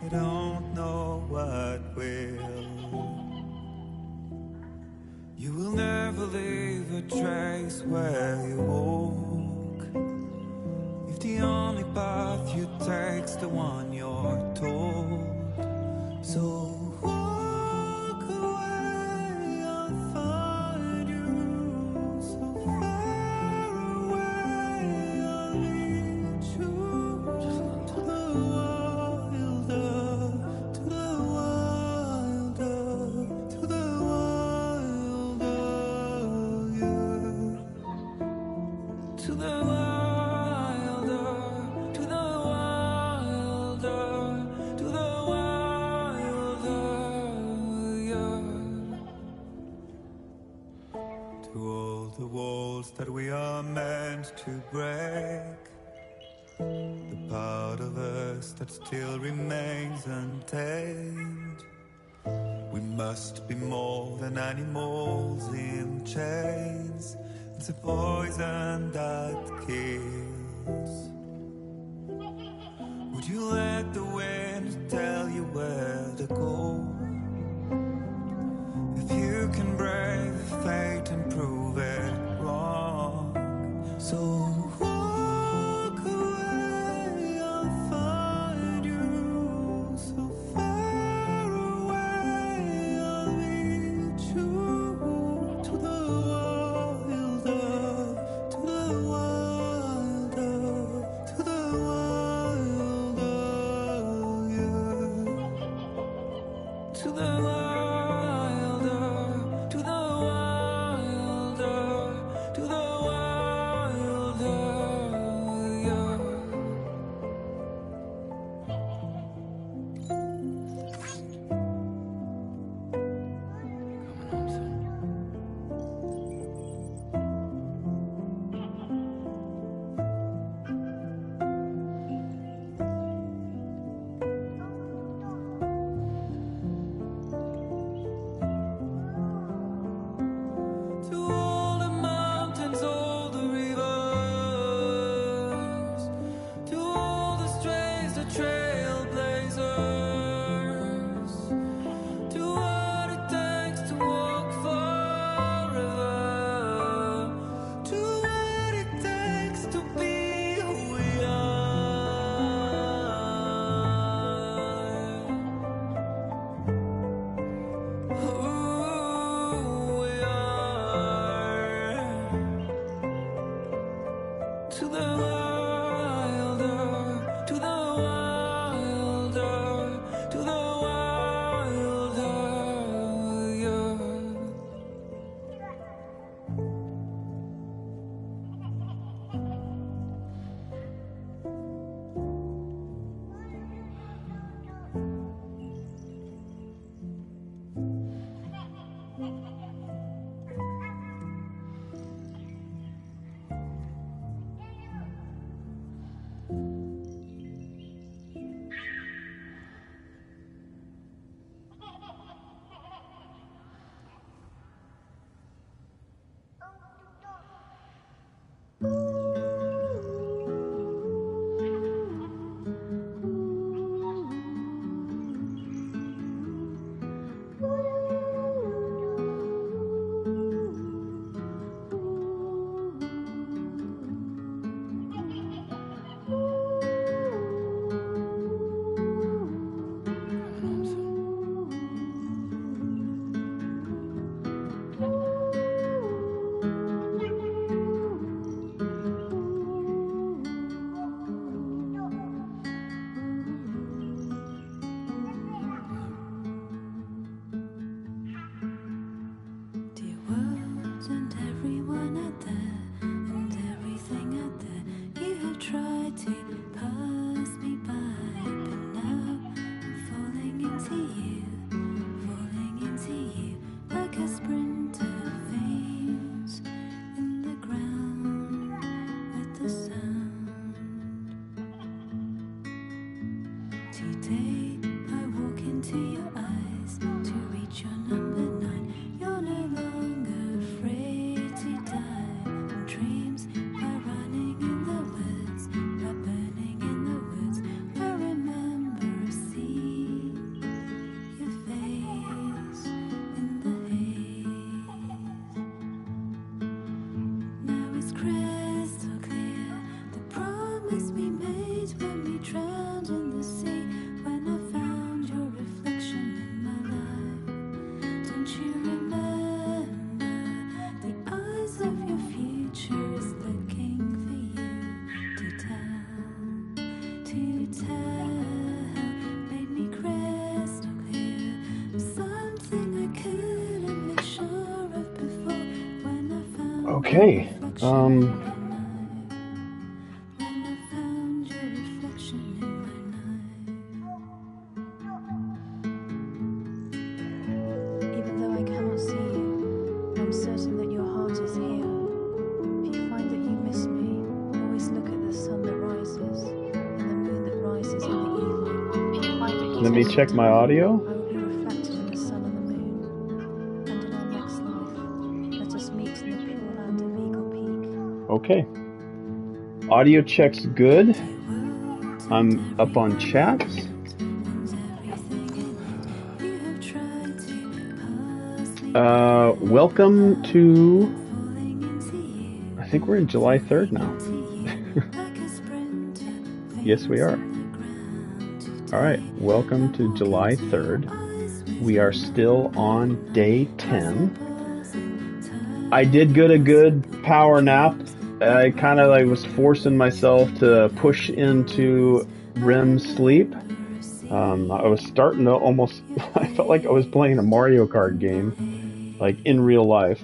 I don't know what will. You will never leave a trace where you walk, if the only path you take's the one you're told. So walk away, I'll find you. So far away, I'll lead you to the wilder, to the wilder, to the wilder, yeah. To the wilder, to the wilder, to the wilder, yeah. To all the walls that we are meant to break, the part of us that still remains untamed. We must be more than animals in chains. It's a poison that kills. Would you let the wind tell you where to go? If you can brave fate and prove it wrong. So walk away, I'll find you. So far away, I'll lead you to the wilder, to the wilder, to the wilder, yeah. To the wilder, to the wilder, to the wilder, yeah. To all the mountains, all the rivers, to all the strays, the trailblazers, to what it takes to walk forever, to what it takes to be who we are, who we are. To the wilder, to the wilder, to the wilder, yeah. Dear world and everyone out there, and everything out there, you have tried to pass me by, but now I'm falling into you, like a sprinter veins in the ground with the sound. Today I look into your eyes to reach your number 9. You're no longer afraid to die. And dreams are running in the woods, are burning in the woods. I remember seeing your face in the haze. Now it's crystal clear, the promise we made when we drowned in the sea. When I found your reflection in my life, don't you remember? The eyes of your future is looking for you to tell. Made me crystal clear, something I couldn't make sure of before. When I found Okay. when I found your reflection in my night. Even though I cannot see you, I'm certain that your heart is here. If you find that you miss me, always look at the sun that rises and the moon that rises in the evening. If you find that you Let me miss check my audio. I will be reflected in the sun and the moon. And in our next life, let us meet in the pure land of Eagle Peak. Okay. Audio check's good. I'm up on chats. Welcome to, I think we're in July 3rd now. Yes, we are. All right, welcome to July 3rd. We are still on day 10. I did get a good power nap. I kind of was forcing myself to push into REM sleep. I was starting to almost, I felt like I was playing a Mario Kart game, like in real life.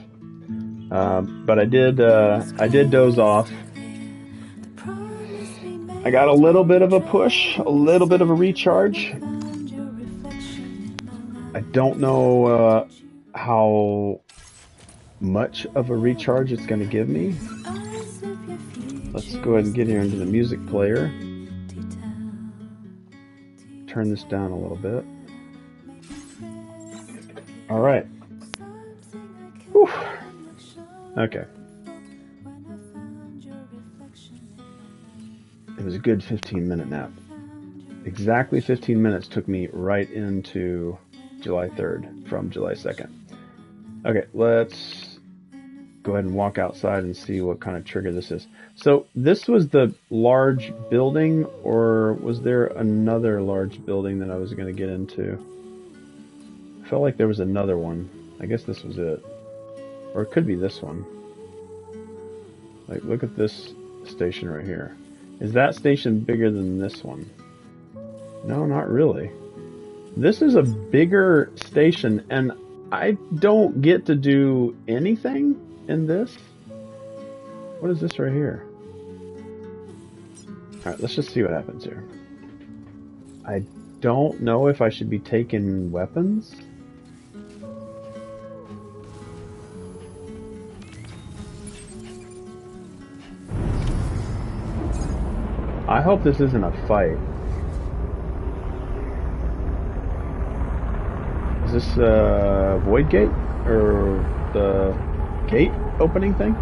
But I did doze off. I got a little bit of a push, a little bit of a recharge. I don't know how much of a recharge it's going to give me. Let's go ahead and get here into the music player. Turn this down a little bit. All right. Whew. Okay. It was a good 15-minute nap. Exactly 15 minutes took me right into July 3rd from July 2nd. Okay, let's go ahead and walk outside and see what kind of trigger this is. So this was the large building, or was there another large building that I was going to get into? I felt like there was another one. I guess this was it. Or it could be this one. Like, look at this station right here. Is that station bigger than this one? No, not really. This is a bigger station, and I don't get to do anything in this. What is this right here? Alright, let's just see what happens here. I don't know if I should be taking weapons. I hope this isn't a fight. Is this Void Gate? Or the gate opening thing?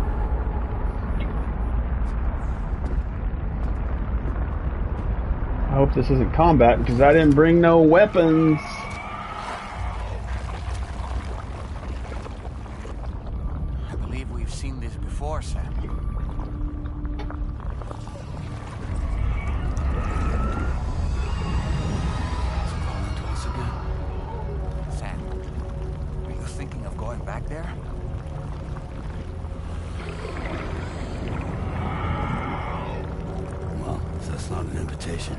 I hope this isn't combat, because I didn't bring no weapons. I believe we've seen this before, Sam. Back there? Well, that's not an invitation.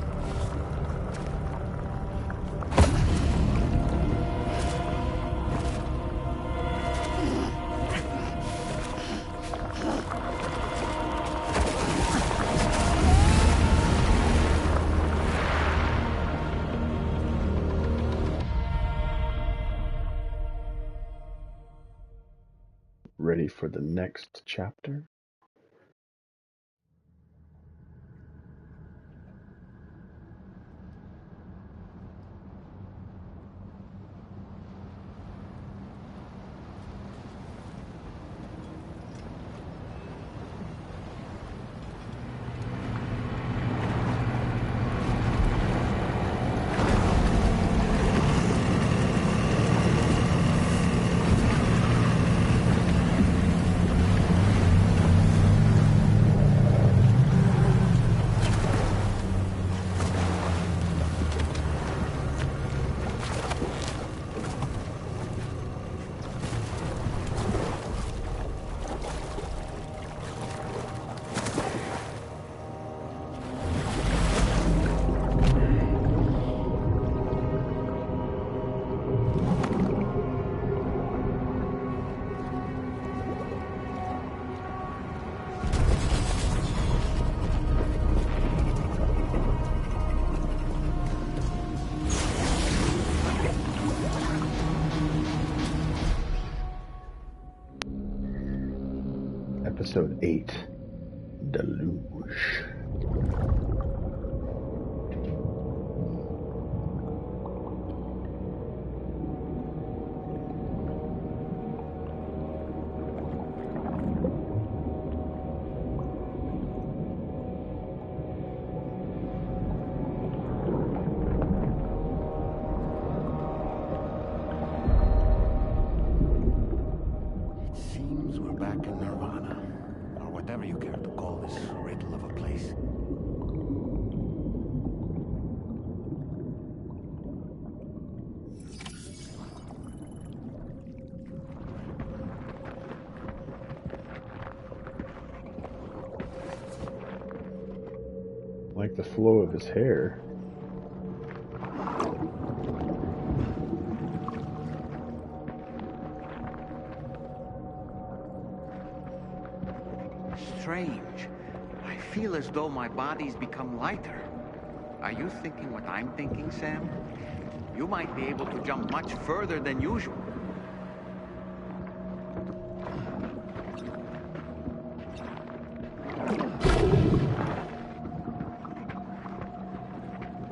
Ready for the next chapter? Episode 8, Deluge. Like the flow of his hair. Strange. I feel as though my body's become lighter. Are you thinking what I'm thinking, Sam? You might be able to jump much further than usual.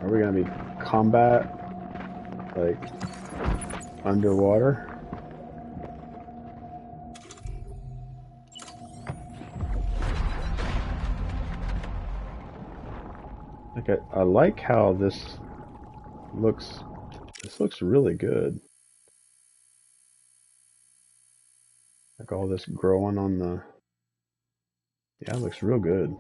Are we gonna be combat, like, underwater? Like, I like how this looks. This looks really good. Like all this growing on the. Yeah, it looks real good.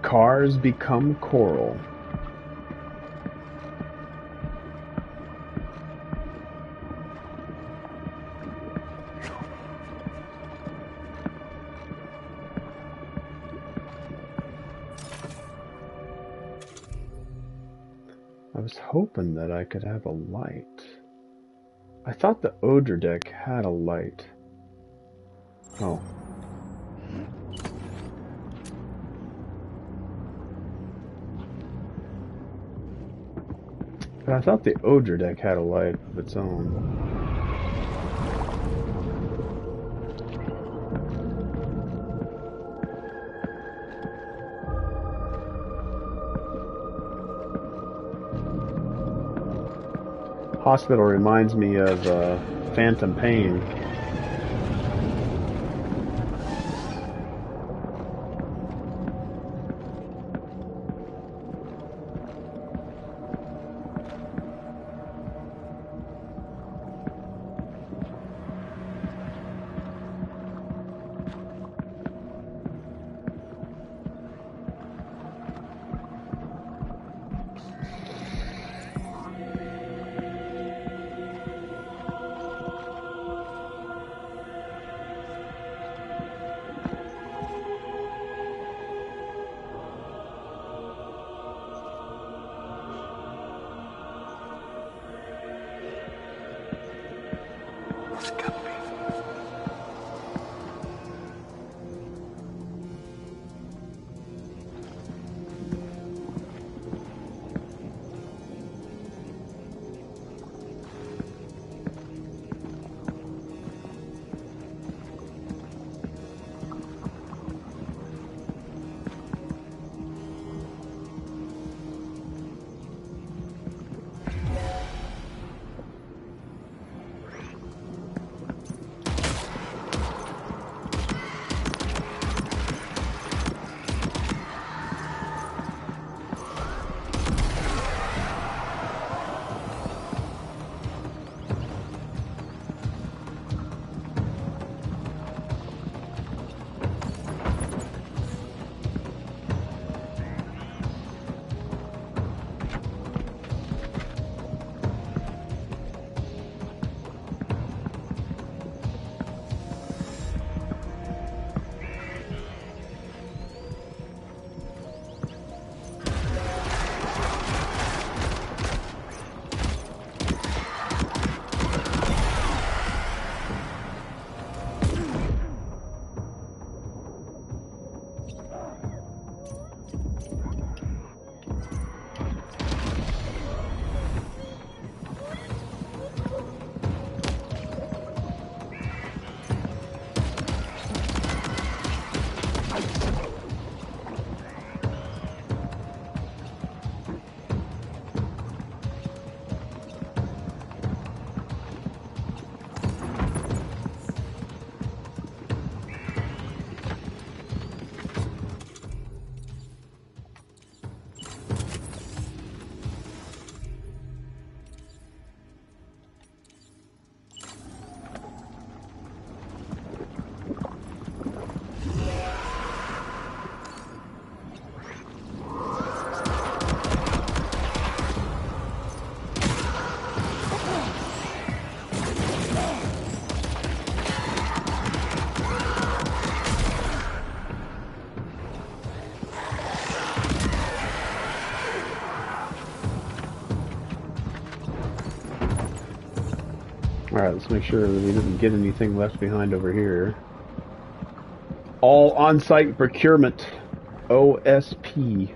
Cars become coral. I was hoping that I could have a light. I thought the Odor deck had a light. Oh. But I thought the Odor deck had a light of its own. Hospital reminds me of Phantom Pain. Alright, let's make sure that we didn't get anything left behind over here. All on-site procurement. OSP.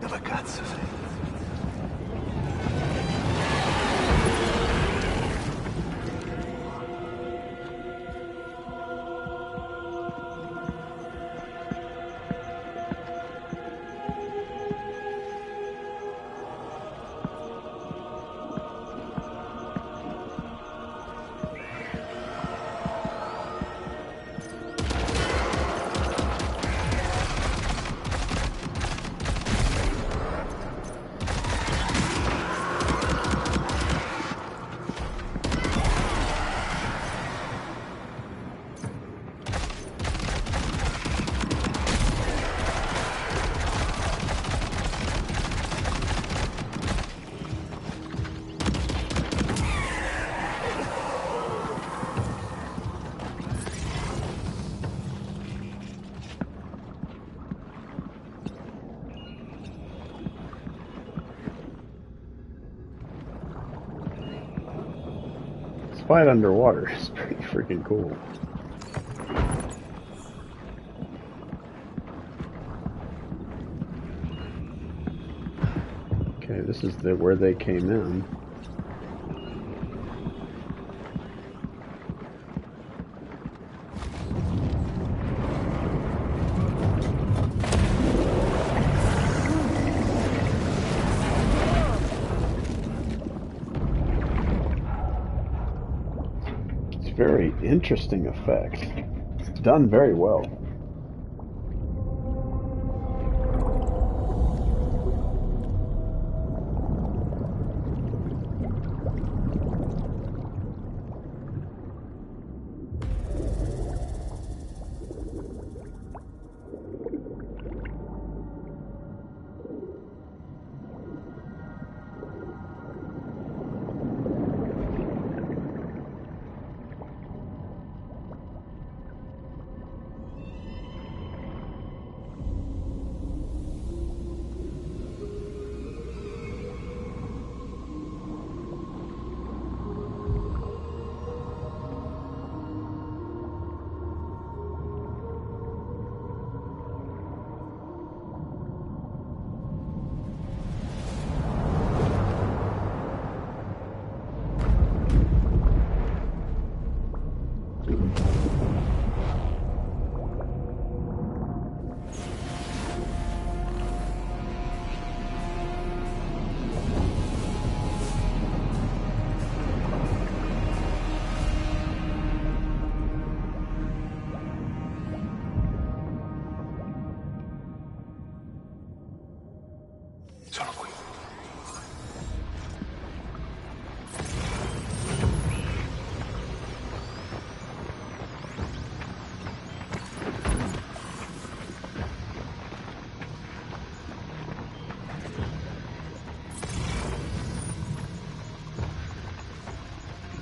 Dove cazzo sei? Fight underwater is pretty freaking cool. Okay, this is where they came in. Very interesting effect. It's done very well. Sono qui.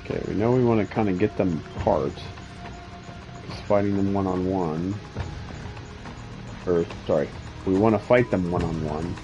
Okay, we know we want to kind of get them apart. Just fighting them one-on-one. Or, sorry, we want to fight them one-on-one.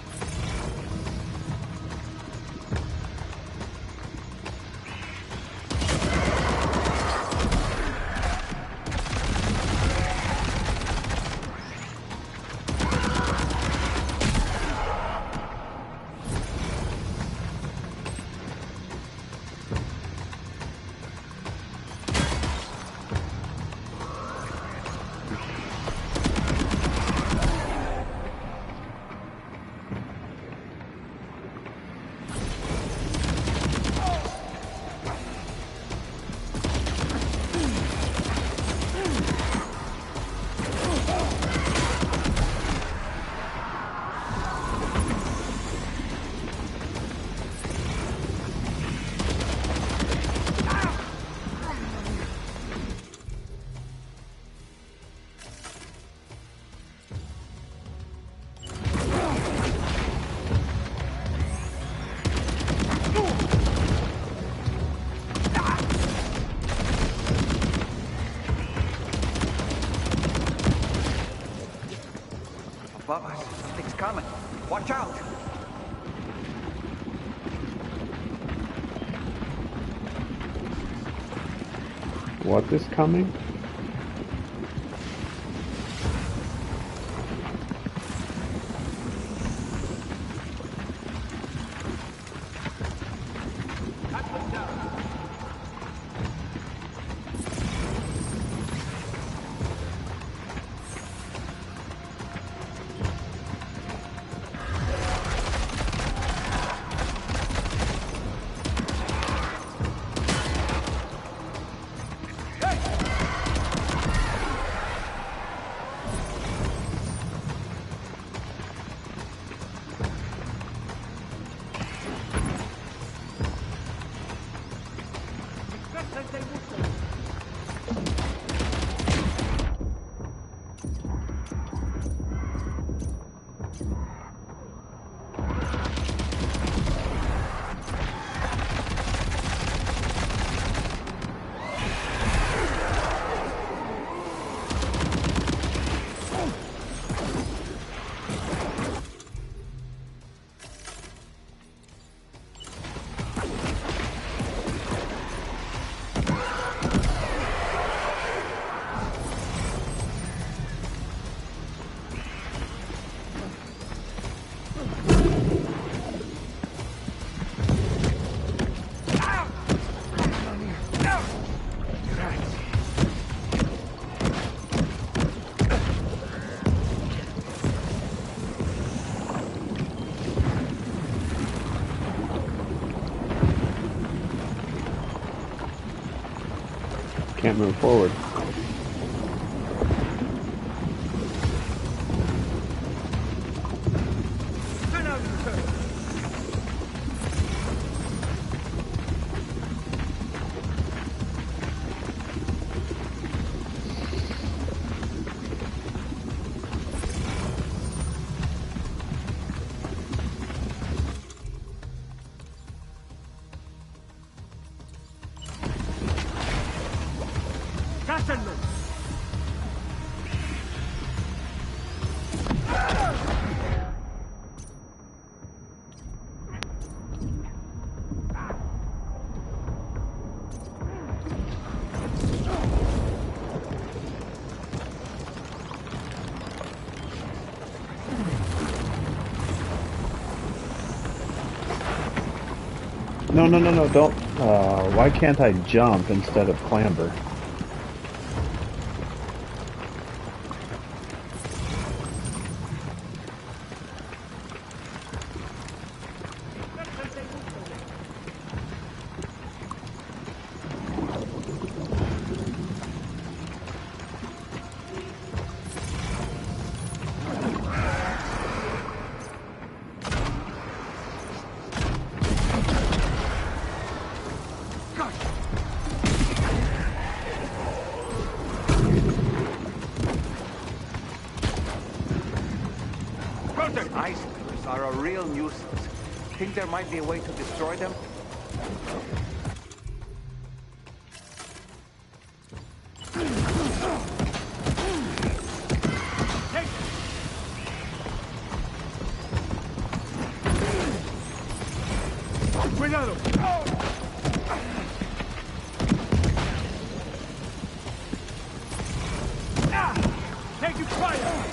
Clovis, something's coming. Watch out! What is coming? Can't move forward. No, don't. Why can't I jump instead of clamber? Islanders are a real nuisance. Think there might be a way to destroy them? Cuidado! Taking fire!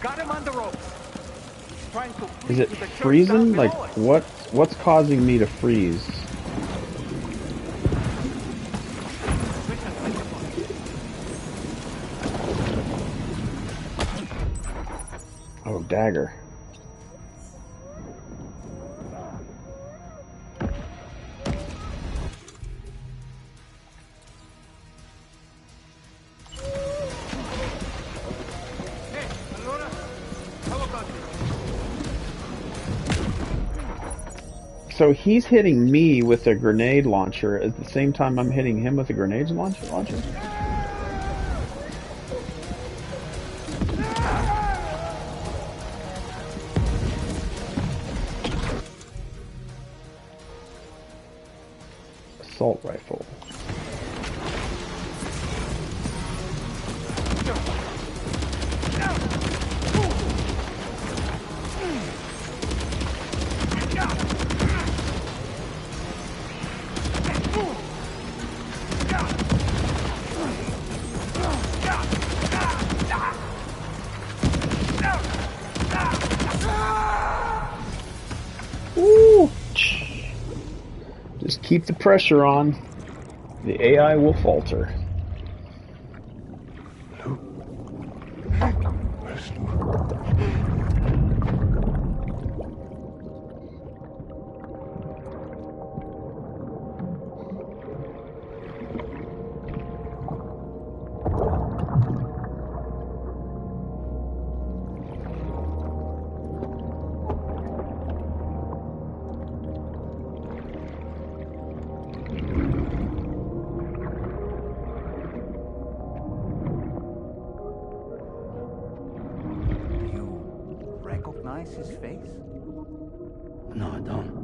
Got him on the ropes. He's trying to Is it freezing? Like, what's causing me to freeze? Oh, dagger. So he's hitting me with a grenade launcher at the same time I'm hitting him with a grenade launcher? Assault rifle. Woo! Just keep the pressure on. The AI will falter. Recognize his face? No, I don't.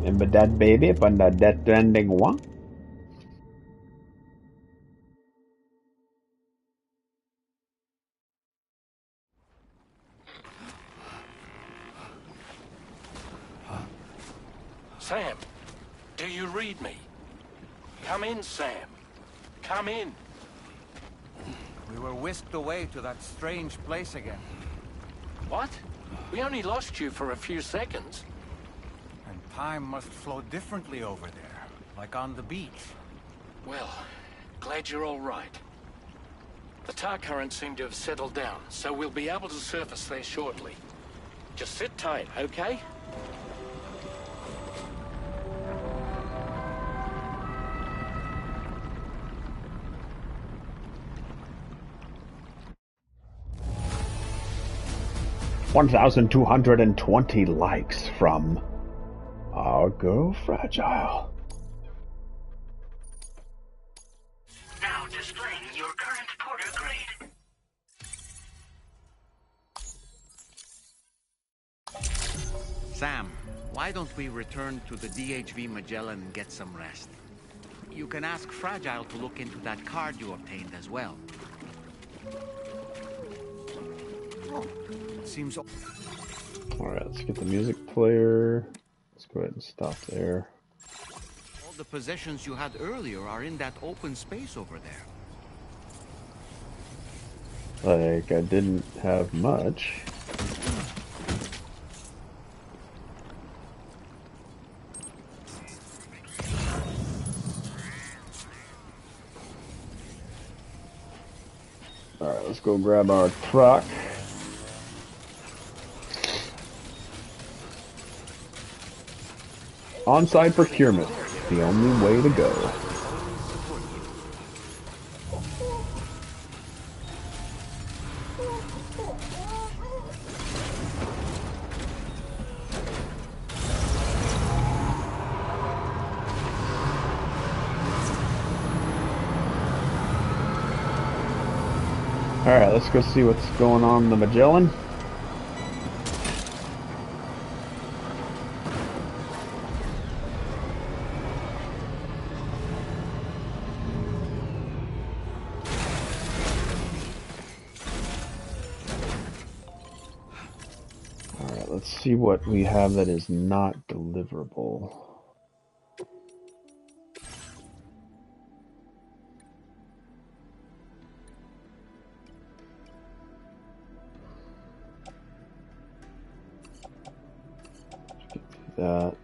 Remember that baby from the Death Stranding 1? Sam, do you read me? Come in, Sam. Come in. We were whisked away to that strange place again. What? We only lost you for a few seconds. And time must flow differently over there, like on the beach. Well, glad you're all right. The tar currents seem to have settled down, so we'll be able to surface there shortly. Just sit tight, okay? $1,220 likes from our girl Fragile. Now displaying your current porter grade. Sam, why don't we return to the DHV Magellan and get some rest? You can ask Fragile to look into that card you obtained as well. It seems... Alright, let's get the music player. Let's go ahead and stop there. All the possessions you had earlier are in that open space over there. Like, I didn't have much. Alright, let's go grab our truck. On-site procurement, the only way to go. Alright, let's go see what's going on in the Magellan. Alright, let's see what we have that is not deliverable. that.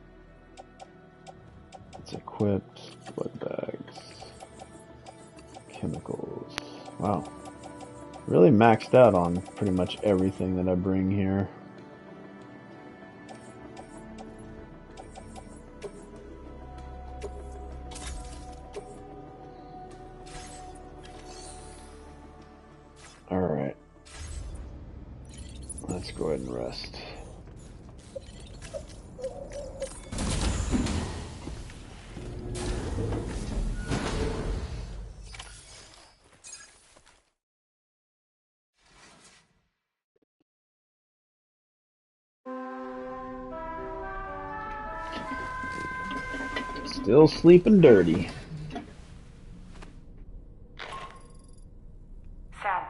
It's equipped. Blood bags. Chemicals. Wow. Really maxed out on pretty much everything that I bring here. Alright. Let's go ahead and rest. Still sleeping dirty. Sam,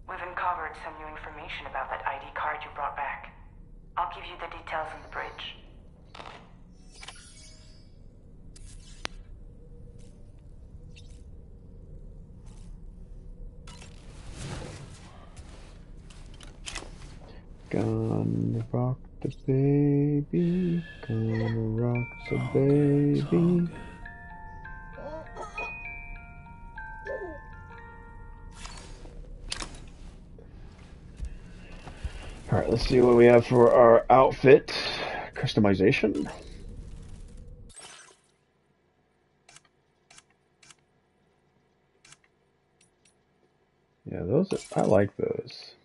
we've uncovered some new information about that ID card you brought back. I'll give you the details on the bridge. Gonna rock the baby, gonna rock the baby. Alright, let's see what we have for our outfit customization. Yeah, those I like those.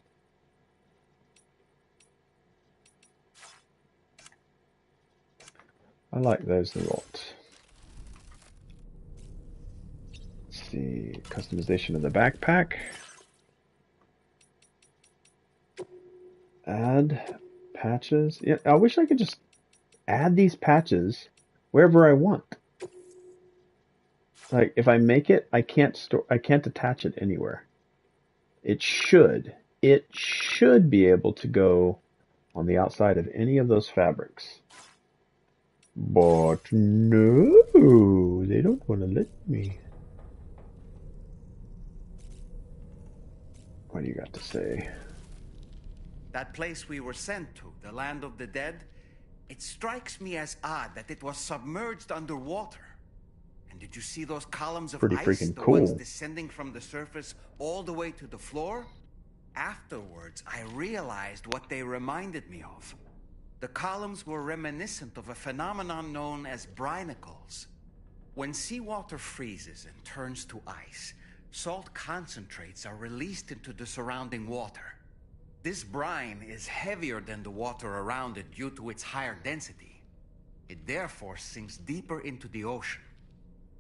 I like those a lot. Let's see, customization of the backpack. Add patches. Yeah, I wish I could just add these patches wherever I want. Like if I make it, I can't attach it anywhere. It should be able to go on the outside of any of those fabrics. But no, they don't want to let me. What do you got to say? That place we were sent to, the land of the dead, it strikes me as odd that it was submerged underwater. And did you see those columns of Pretty ice, freaking the cool. ones descending from the surface all the way to the floor? Afterwards, I realized what they reminded me of. The columns were reminiscent of a phenomenon known as brinicles. When seawater freezes and turns to ice, salt concentrates are released into the surrounding water. This brine is heavier than the water around it due to its higher density. It therefore sinks deeper into the ocean.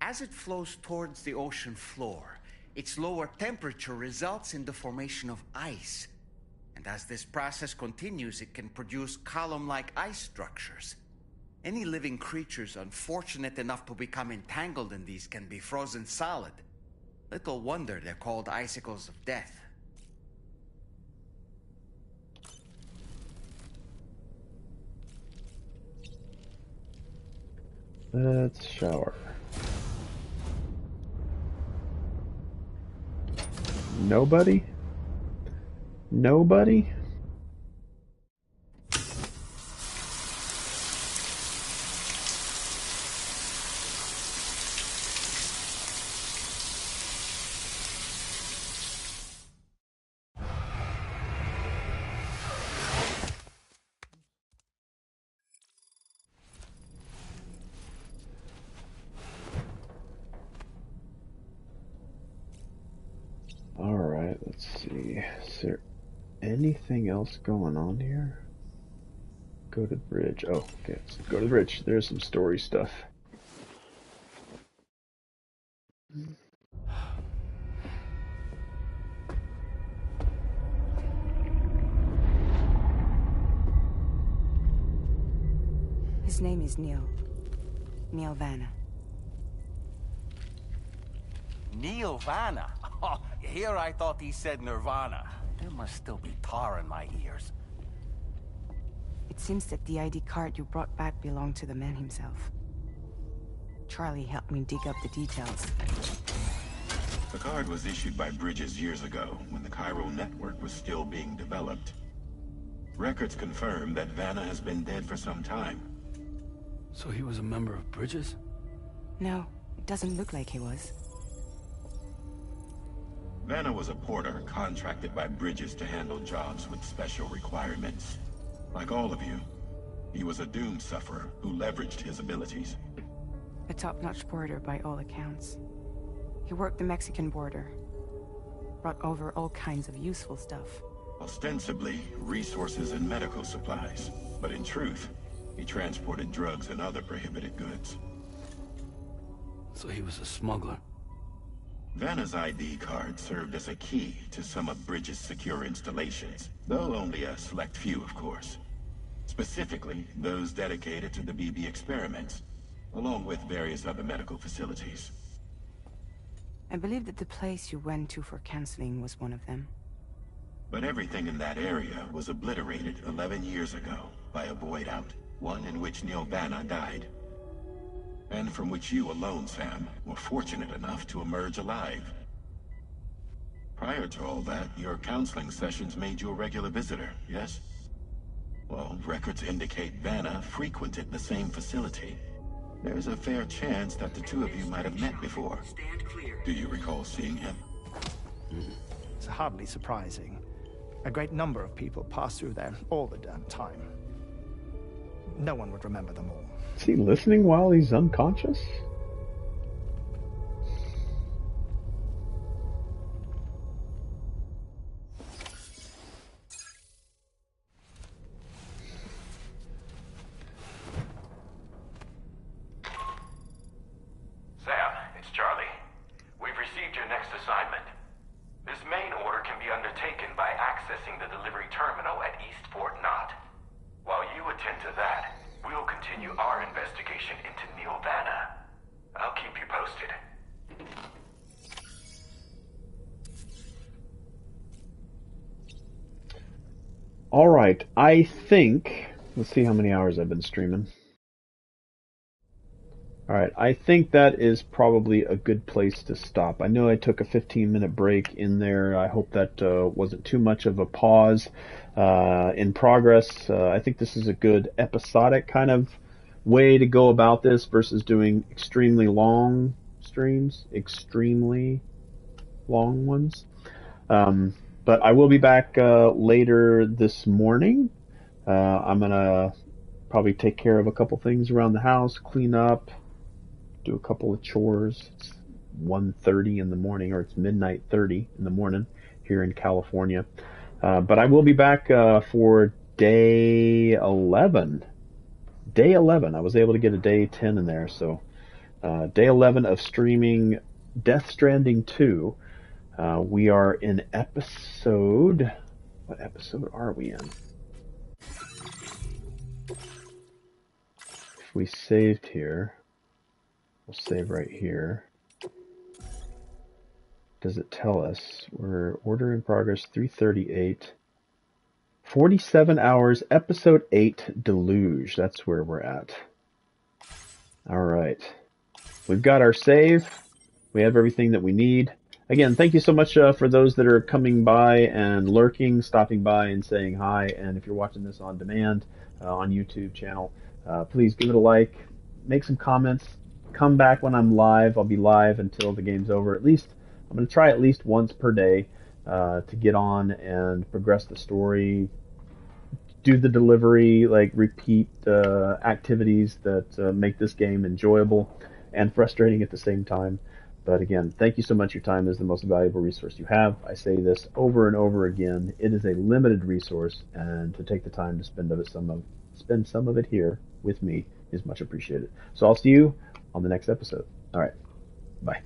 As it flows towards the ocean floor, its lower temperature results in the formation of ice. And as this process continues, it can produce column-like ice structures. Any living creatures unfortunate enough to become entangled in these can be frozen solid. Little wonder they're called icicles of death. Let's shower. Nobody? Nobody? Alright, let's see. Is there anything else going on here? Go to the bridge. Oh, okay. Let's go to the bridge. There's some story stuff. His name is Neil. Neil Vanna. Neil Vanna? Oh, here I thought he said Nirvana. There must still be tar in my ears. It seems that the ID card you brought back belonged to the man himself. Charlie helped me dig up the details. The card was issued by Bridges years ago, when the chiral network was still being developed. Records confirm that Vanna has been dead for some time. So he was a member of Bridges? No, it doesn't look like he was. Vanna was a porter contracted by Bridges to handle jobs with special requirements. Like all of you, he was a doom sufferer who leveraged his abilities. A top-notch porter by all accounts. He worked the Mexican border. Brought over all kinds of useful stuff. Ostensibly, resources and medical supplies. But in truth, he transported drugs and other prohibited goods. So he was a smuggler. Vanna's ID card served as a key to some of Bridges' secure installations, though only a select few, of course. Specifically, those dedicated to the BB experiments, along with various other medical facilities. I believe that the place you went to for counseling was one of them. But everything in that area was obliterated 11 years ago by a void out, one in which Neil Vanna died. And from which you alone, Sam, were fortunate enough to emerge alive. Prior to all that, your counseling sessions made you a regular visitor, yes? Well, records indicate Vanna frequented the same facility. There's a fair chance that the two of you might have met before. Do you recall seeing him? It's hardly surprising. A great number of people pass through there all the damn time. No one would remember them all. Is he listening while he's unconscious? Sam, it's Charlie. We've received your next assignment. This main order can be undertaken by accessing the delivery terminal at East Fort Knott. While you attend to that, we'll continue our investigation into Neil Vanna. I'll keep you posted. All right, I think... Let's see how many hours I've been streaming. All right, I think that is probably a good place to stop. I know I took a 15-minute break in there. I hope that wasn't too much of a pause in progress. I think this is a good episodic kind of way to go about this versus doing extremely long streams, extremely long ones. But I will be back later this morning. I'm going to probably take care of a couple things around the house, clean up, do a couple of chores. It's 1:30 in the morning, or it's midnight 30 in the morning here in California. But I will be back for day 11. Day 11. I was able to get a day 10 in there. So day 11 of streaming Death Stranding 2. We are in episode... What episode are we in? If we saved here... We'll save right here. Does it tell us? We're order in progress 338. 47 hours, episode 8, Deluge. That's where we're at. Alright. We've got our save. We have everything that we need. Again, thank you so much for those that are coming by and lurking, stopping by and saying hi. And if you're watching this on demand on YouTube channel, please give it a like, make some comments. Come back when I'm live. I'll be live until the game's over. At least I'm going to try at least once per day to get on and progress the story, do the delivery, like repeat activities that make this game enjoyable and frustrating at the same time. But again, thank you so much. Your time is the most valuable resource you have. I say this over and over again. It is a limited resource, and to take the time to spend some of it here with me is much appreciated. So I'll see you on the next episode. All right. Bye.